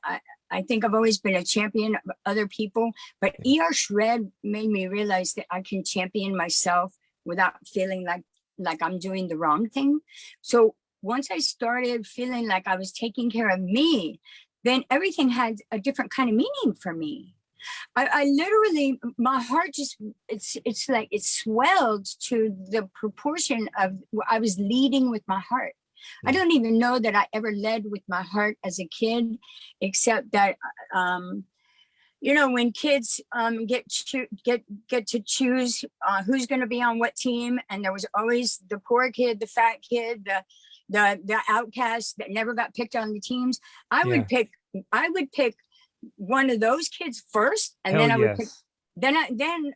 I think I've always been a champion of other people, but ER Shred made me realize that I can champion myself without feeling like I'm doing the wrong thing. So once I started feeling like I was taking care of me, then everything had a different kind of meaning for me. I literally, my heart just, it's like it swelled to the proportion of, I was leading with my heart. I don't even know that I ever led with my heart as a kid, except that, when kids get to choose who's going to be on what team, and there was always the poor kid, the fat kid, the outcast that never got picked on the teams. I would pick one of those kids first, and then I would pick. Then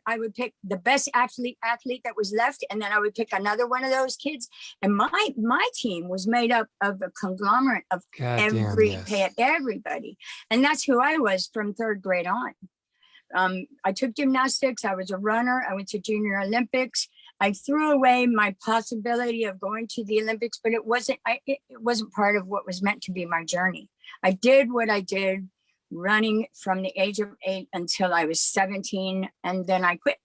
I would pick the best athlete that was left, and then I would pick another one of those kids. And my team was made up of a conglomerate of everybody, and that's who I was from 3rd grade on. I took gymnastics. I was a runner. I went to Junior Olympics. I threw away my possibility of going to the Olympics, but it wasn't part of what was meant to be my journey. I did what I did, running from the age of 8 until I was 17, and then I quit.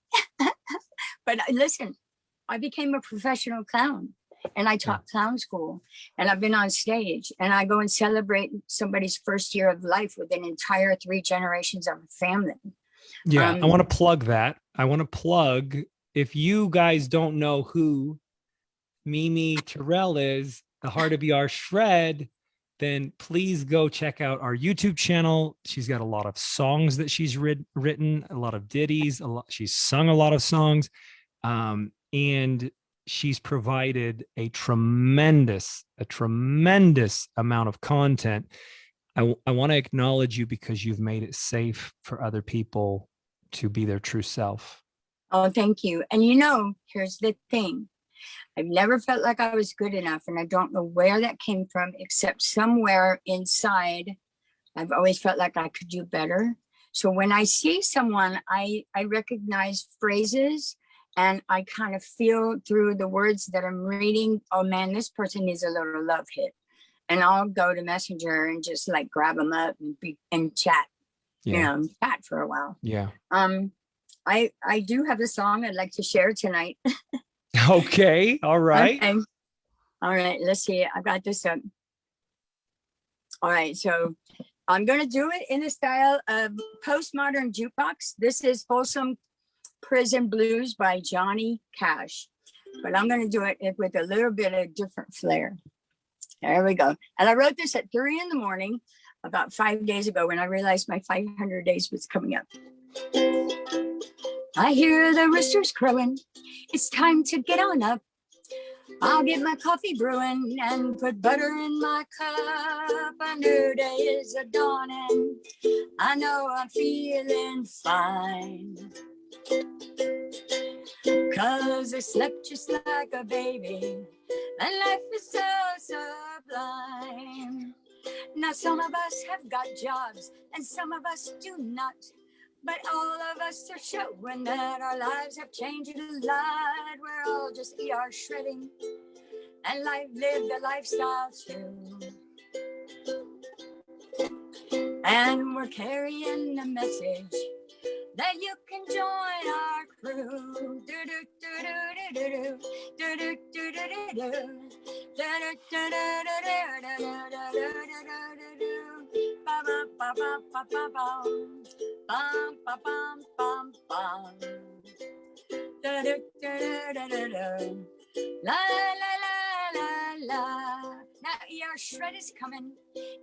But listen, I became a professional clown. and I taught clown school, and I've been on stage, and I go and celebrate somebody's first year of life with an entire 3 generations of a family. Yeah, I want to plug that. I want to plug, if you guys don't know who Mimi Tyrell is, the Heart of ER Shred, then please go check out our YouTube channel. She's got a lot of songs that she's written, a lot of ditties, she's sung a lot of songs, and she's provided a tremendous amount of content. I want to acknowledge you because you've made it safe for other people to be their true self. Oh, thank you. And you know, here's the thing. I've never felt like I was good enough, and I don't know where that came from, except somewhere inside, I've always felt like I could do better. So when I see someone, I recognize phrases, and I kind of feel through the words that I'm reading, oh man, this person needs a little love hit. And I'll go to Messenger and just like grab them up and chat, you know, chat for a while. Yeah. I do have a song I'd like to share tonight. Okay. All right. Okay. All right. Let's see. I got this up. All right. So I'm going to do it in the style of postmodern jukebox. This is Folsom Prison Blues by Johnny Cash, but I'm going to do it with a little bit of different flair. There we go. And I wrote this at 3 in the morning about 5 days ago when I realized my 500 days was coming up. I hear the roosters crowing. It's time to get on up. I'll get my coffee brewing and put butter in my cup. A new day is a dawning. I know I'm feeling fine. 'Cause I slept just like a baby, and life is so sublime. Now some of us have got jobs and some of us do not, but all of us are showing that our lives have changed a lot. We're all just ER shredding and lived a lifestyle too. And we're carrying a message that you can join our crew. La la la la la. Now ER shred is coming.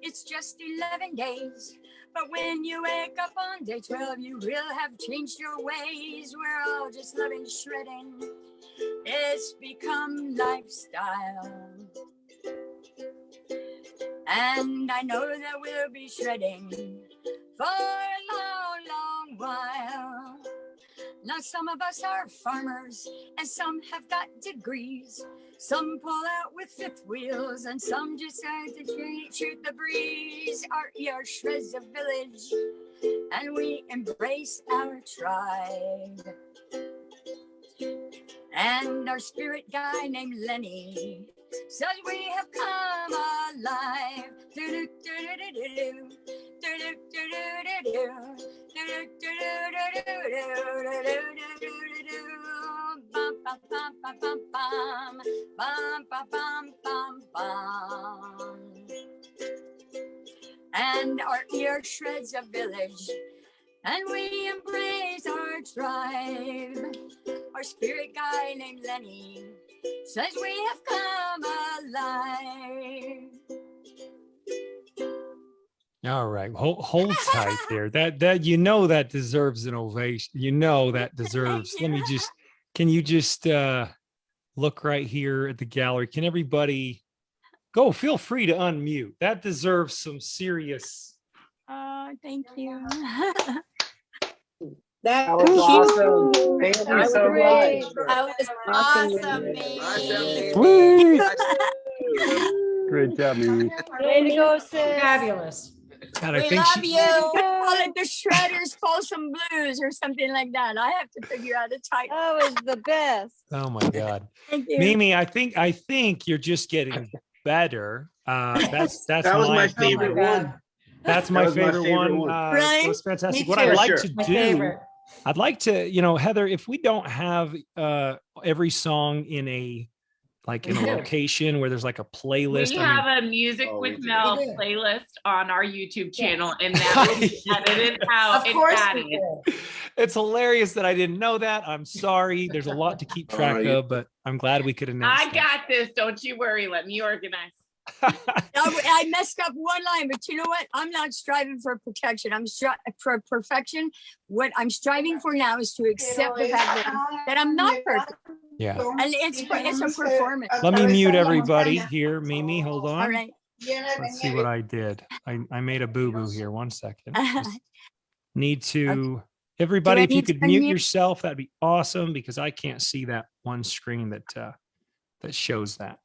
It's just 11 days. But when you wake up on day 12, you will have changed your ways. We're all just loving shredding. It's become lifestyle. And I know that we'll be shredding for a long, long while. Now some of us are farmers and some have got degrees. Some pull out with fifth wheels and some just have to shoot the breeze. Our ER shreds a village and we embrace our tribe. And our spirit guy named Lenny says we have come alive. And our ear shreds a village, and we embrace our tribe. Our spirit guy named Lenny says we have come alive. All right, hold tight there. That you know that deserves an ovation. You know that deserves. Let me just. Can you just look right here at the gallery? Can everybody go? Feel free to unmute. That deserves some serious. Thank you. That was awesome. Thank you That so was much. That was awesome, Mimi. Sweet. Great job, Mimi. Way to go, sis. Fabulous. God, I We think love she, you. Call it the Shredders Folsom Blues or something like that. I have to figure out a title. That was the best. oh my God, Thank you. Mimi, I think you're just getting better. That's That was my favorite one. That's That my was my favorite favorite one. one. Really? It was fantastic. Me What too. I'd For like sure. to My do, favorite. I'd like to, Heather, if we don't have every song in a like We in a do. location where there's like a playlist? We I mean, have a Music Oh, we with do. Mel We do. playlist on our YouTube channel, and that will be edited out Of and course added. we do. it's hilarious that I didn't know that. I'm sorry. There's a lot to keep track of, but I'm glad we could announce I got this. Don't you worry. Let me organize. that. I messed up one line, but you know what? I'm not striving for protection. I'm for perfection. What I'm striving for now is to accept the fact that I'm not perfect. Yeah. And it's a performance. Let me mute everybody here. Mimi, hold on. All right. Let's see what I did. I made a boo-boo here. 1 second. Just need to, everybody, I if you need to could mute unmute? yourself, that'd be awesome because I can't see that one screen that shows that.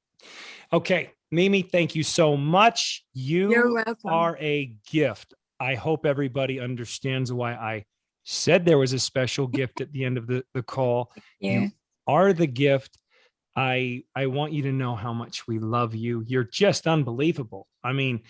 Okay, Mimi, thank you so much. You're You welcome. are a gift. I hope everybody understands why I said there was a special gift at the end of the call. Yeah. You are the gift. I want you to know how much we love you. You're just unbelievable. I mean,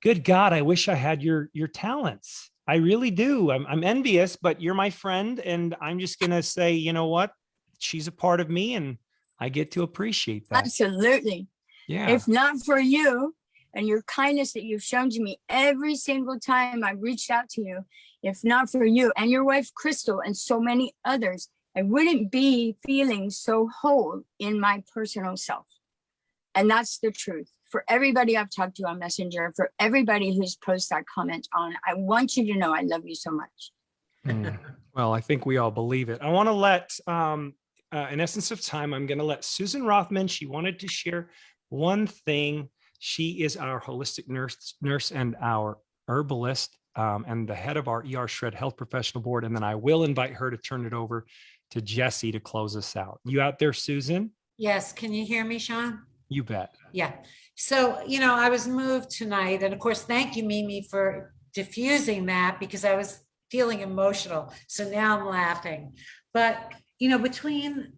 good God, I wish I had your talents. I really do. I'm envious, but you're my friend, and I'm just gonna say, you know what? She's a part of me, and I get to appreciate that. Absolutely. Yeah. If not for you and your kindness that you've shown to me every single time I reached out to you, if not for you and your wife, Crystal, and so many others, I wouldn't be feeling so whole in my personal self. And that's the truth. For everybody I've talked to on Messenger, for everybody who's posted that comment on, I want you to know I love you so much. Well, I think we all believe it. I want to let, in essence of time, I'm going to let Susan Rothman. She wanted to share one thing. She is our holistic nurse and our herbalist, and the head of our ER Shred Health Professional Board. And then I will invite her to turn it over to Jesse to close us out. You out there, Susan? Yes, can you hear me, Sean? You bet. Yeah. So, I was moved tonight. And of course, thank you, Mimi, for diffusing that because I was feeling emotional. So now I'm laughing. But, between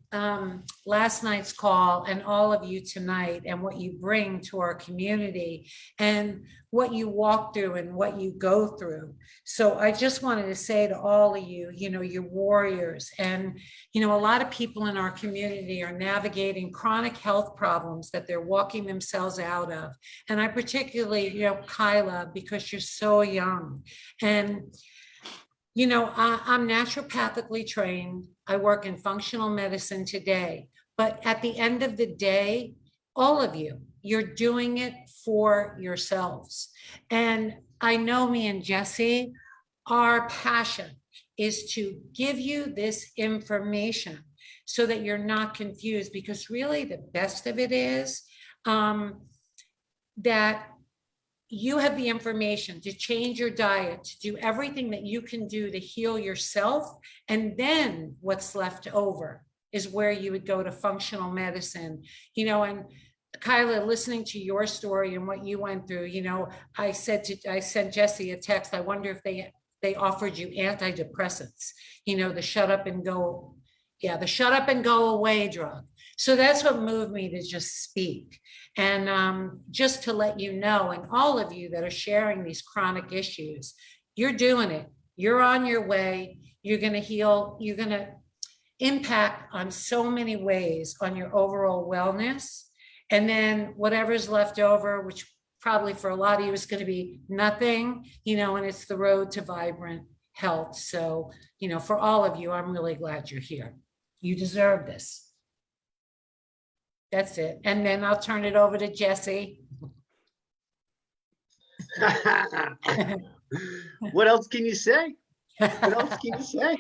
last night's call and all of you tonight and what you bring to our community and what you walk through and what you go through. So I just wanted to say to all of you, you're warriors. And, a lot of people in our community are navigating chronic health problems that they're walking themselves out of. And I particularly, Kyla, because you're so young. And I'm naturopathically trained. I work in functional medicine today. But at the end of the day, all of you, you're doing it for yourselves. And I know me and Jesse, our passion is to give you this information so that you're not confused, because really the best of it is that you have the information to change your diet, to do everything that you can do to heal yourself. And then what's left over is where you would go to functional medicine, and Kyla, listening to your story and what you went through, I sent Jesse a text. I wonder if they offered you antidepressants, the shut up and go. Yeah, the shut up and go away drug. So that's what moved me to just speak. And just to let you know, and all of you that are sharing these chronic issues, you're doing it. You're on your way. You're going to heal. You're going to impact on so many ways on your overall wellness. And then whatever's left over, which probably for a lot of you is going to be nothing, and it's the road to vibrant health. So, for all of you, I'm really glad you're here. You deserve this. That's it. And then I'll turn it over to Jesse. What else can you say? What else can you say?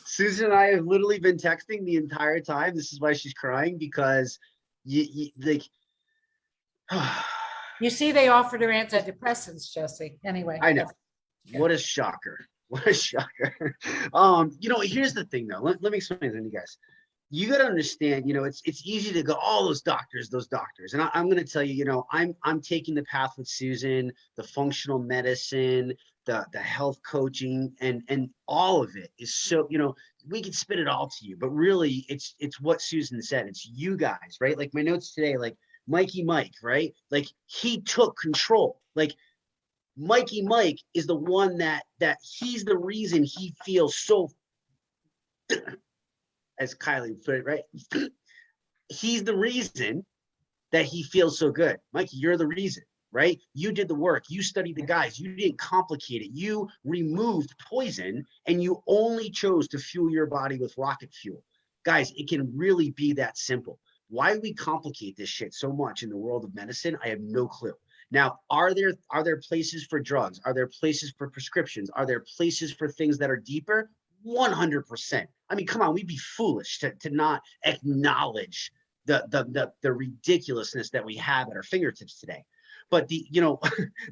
Susan and I have literally been texting the entire time. This is why she's crying, because you You see, they offered her antidepressants, Jesse. Anyway. I know. What a shocker. What a shocker. Here's the thing though. Let me explain to you guys. You got to understand, it's easy to go, oh, those doctors. And I'm going to tell you, I'm taking the path with Susan, the functional medicine, the health coaching, and all of it is so, we could spit it all to you, but really it's what Susan said. It's you guys, right? Like my notes today, like Mikey Mike, right? Like he took control. Like Mikey Mike is the one that he's the reason he feels so, as Kylie put it, right? He's the reason that he feels so good. Mikey, you're the reason, right? You did the work. You studied the guys. You didn't complicate it. You removed poison and you only chose to fuel your body with rocket fuel. Guys, it can really be that simple. Why we complicate this shit so much in the world of medicine, I have no clue. Now, are there places for drugs? Are there places for prescriptions? Are there places for things that are deeper? 100%. I mean, come on, we'd be foolish to not acknowledge the ridiculousness that we have at our fingertips today. But the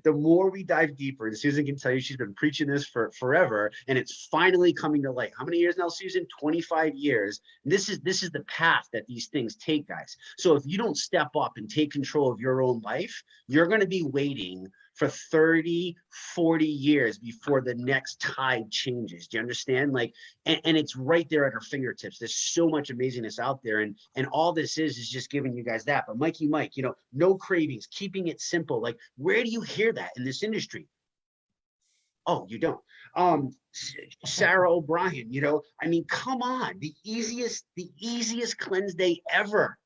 more we dive deeper, and Susan can tell you she's been preaching this for forever, and it's finally coming to light. How many years now, Susan? 25 years. And this is the path that these things take, guys. So if you don't step up and take control of your own life, you're going to be waiting for 30, 40 years before the next tide changes. Do you understand? Like, and it's right there at our fingertips. There's so much amazingness out there. And all this is just giving you guys that. But Mike, no cravings, keeping it simple. Like, where do you hear that in this industry? Oh, you don't. Sarah O'Brien, I mean, come on, the easiest cleanse day ever.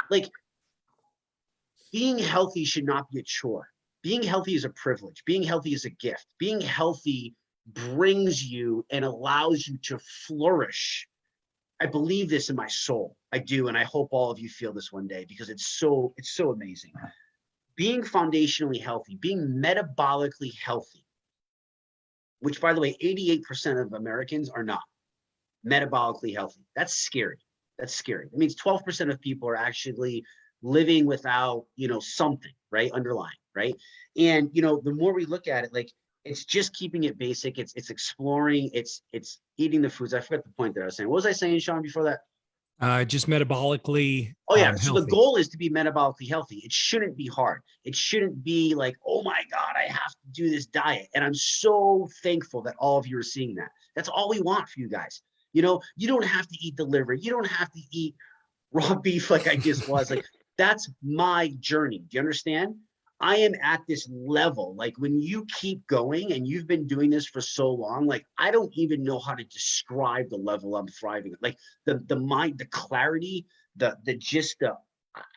Like, being healthy should not be a chore. Being healthy is a privilege. Being healthy is a gift. Being healthy brings you and allows you to flourish. I believe this in my soul. I do, and I hope all of you feel this one day because it's so amazing. Being foundationally healthy, being metabolically healthy, which, by the way, 88% of Americans are not metabolically healthy. That's scary. That's scary. It means 12% of people are actually living without, something, right? Underlying, right? And, the more we look at it, like, it's just keeping it basic. It's exploring. It's eating the foods. I forgot the point that I was saying. What was I saying, Sean, before that? Just metabolically. Oh yeah. So healthy. The goal is to be metabolically healthy. It shouldn't be hard. It shouldn't be like, oh my God, I have to do this diet. And I'm so thankful that all of you are seeing that. That's all we want for you guys. You don't have to eat the liver. You don't have to eat raw beef like I just was. Like, that's my journey. Do you understand? I am at this level. Like, when you keep going and you've been doing this for so long, like, I don't even know how to describe the level I'm thriving at. Like, the mind, the clarity,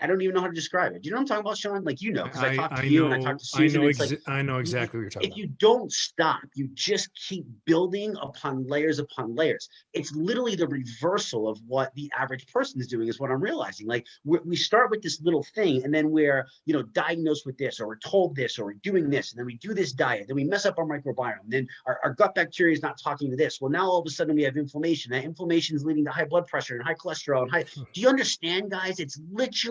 I don't even know how to describe it. Do you know what I'm talking about, Sean? Like, because I talked to you and I talked to Susan. I know exactly what you're talking about. If you don't stop, you just keep building upon layers upon layers. It's literally the reversal of what the average person is doing, is what I'm realizing. Like, we start with this little thing, and then we're, diagnosed with this, or we're told this, or we're doing this, and then we do this diet, then we mess up our microbiome, then our gut bacteria is not talking to this. Well, now all of a sudden we have inflammation. That inflammation is leading to high blood pressure and high cholesterol and high. Do you understand, guys? It's literally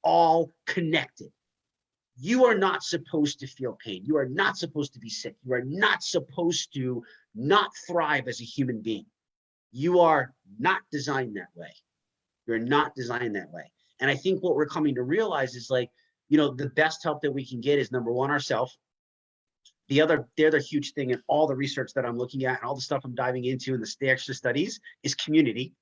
all connected. You are not supposed to feel pain. You are not supposed to be sick. You are not supposed to not thrive as a human being. You are not designed that way. You're not designed that way. And I think what we're coming to realize is, like, the best help that we can get is, number one, ourselves. The other huge thing in all the research that I'm looking at and all the stuff I'm diving into and the extra studies is community.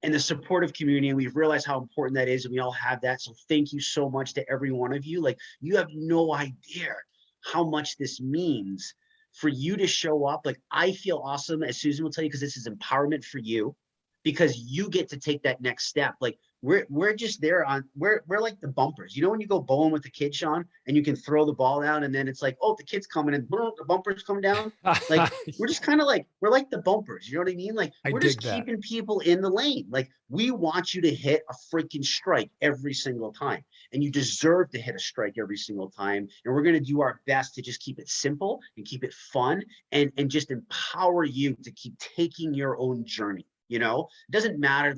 And the supportive community, and we've realized how important that is, and we all have that. So thank you so much to every one of you. Like, you have no idea how much this means for you to show up. Like, I feel awesome, as Susan will tell you, because this is empowerment for you, because you get to take that next step. Like, we're just there we're like the bumpers. When you go bowling with the kid, Sean, and you can throw the ball down, and then it's like, oh, the kid's coming, and boom, the bumpers come down. Like, we're just kind of like, we're like the bumpers. You know what I mean? Like, we're just keeping people in the lane. Like, we want you to hit a freaking strike every single time, and you deserve to hit a strike every single time. And we're going to do our best to just keep it simple and keep it fun, and just empower you to keep taking your own journey. It doesn't matter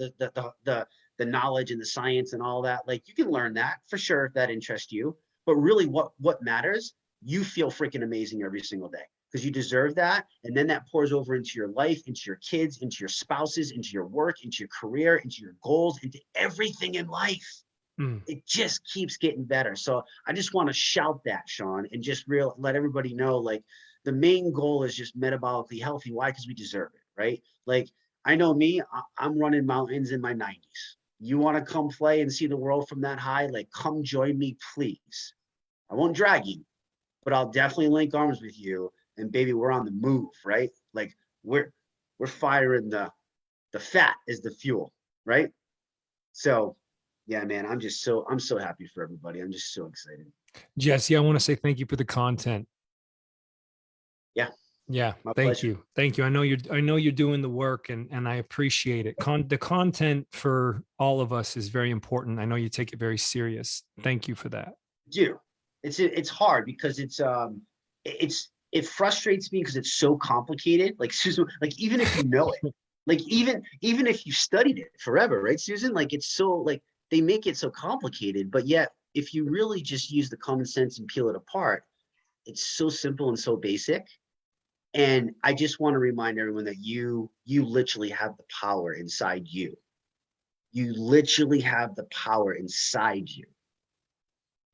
the knowledge and the science and all that. Like, you can learn that for sure if that interests you. But really, what matters, you feel freaking amazing every single day, because you deserve that. And then that pours over into your life, into your kids, into your spouses, into your work, into your career, into your goals, into everything in life. It just keeps getting better. So I just want to shout that, Sean, and just let everybody know, like, the main goal is just metabolically healthy. Why? Because we deserve it, right? Like, I know me, I'm running mountains in my 90s. You want to come play and see the world from that high? Like, come join me, please. I won't drag you, but I'll definitely link arms with you. And baby, we're on the move, right? Like, we're firing the fat is the fuel, right? So Yeah, man, I'm so happy for everybody. I'm just so excited. Jesse, I want to say thank you for the content. Yeah. Yeah, My thank pleasure. you. Thank you. I know you're doing the work and I appreciate it. The content for all of us is very important. I know you take it very serious. Thank you for that. Do. It's hard because it frustrates me because it's so complicated. Like Susan, like even if you know it, like even if you studied it forever, right, Susan? Like it's so like they make it so complicated, but yet if you really just use the common sense and peel it apart, it's so simple and so basic. And I just want to remind everyone that you literally have the power inside you. You literally have the power inside you.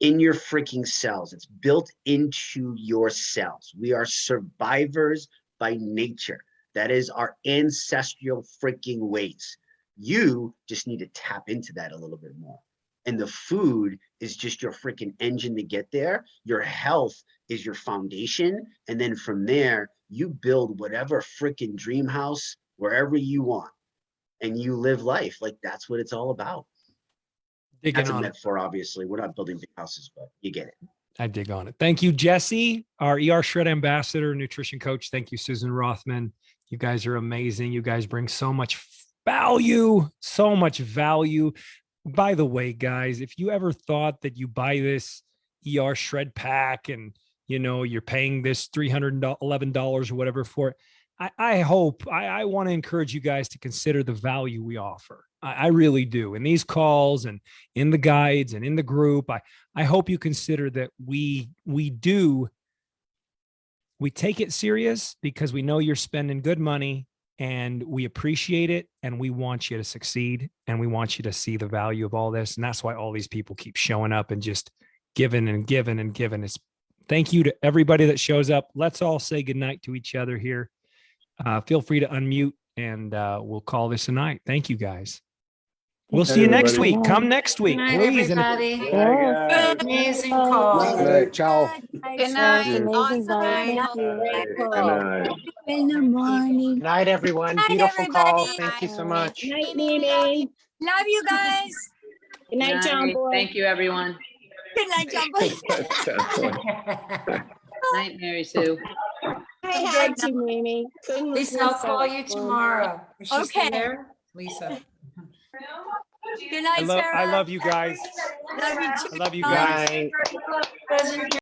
In your freaking cells. It's built into your cells. We are survivors by nature. That is our ancestral freaking ways. You just need to tap into that a little bit more. And the food is just your freaking engine to get there. Your health is your foundation. And then from there, you build whatever freaking dream house wherever you want. And you live life. Like that's what it's all about. Digging That's a on it. metaphor, obviously. We're not building big houses, but you get it. I dig on it. Thank you, Jesse, our ER Shred ambassador, nutrition coach. Thank you, Susan Rothman. You guys are amazing. You guys bring so much value, so much value. By the way, guys, if you ever thought that you buy this ER Shred pack and you're paying this $311 or whatever for it, I want to encourage you guys to consider the value we offer. I really do. In these calls and in the guides and in the group, I hope you consider that we take it serious because we know you're spending good money and we appreciate it and we want you to succeed and we want you to see the value of all this. And that's why all these people keep showing up and just giving and giving and giving. Thank you to everybody that shows up. Let's all say goodnight to each other here. Feel free to unmute and we'll call this a night. Thank you, guys. We'll see you next week. Come next week, Good night, please. And everybody. Good Amazing call. night. Ciao. Good night. Amazing Awesome. guys. Thank you. Great Good call. night. In the morning. Good night, everyone. Night, Beautiful call. everybody. Thank you so much. Night, Mimi. Love you guys. Good night, John Night. Boy. Thank you, everyone. Good night, John. Night, Mary Sue. I had to, Mimi. Couldn't Lisa, I'll Lisa. call you tomorrow. Is she still Okay. there? Lisa. Good night, Sarah. I love you guys. Love you too. I love you Good guys. night. Present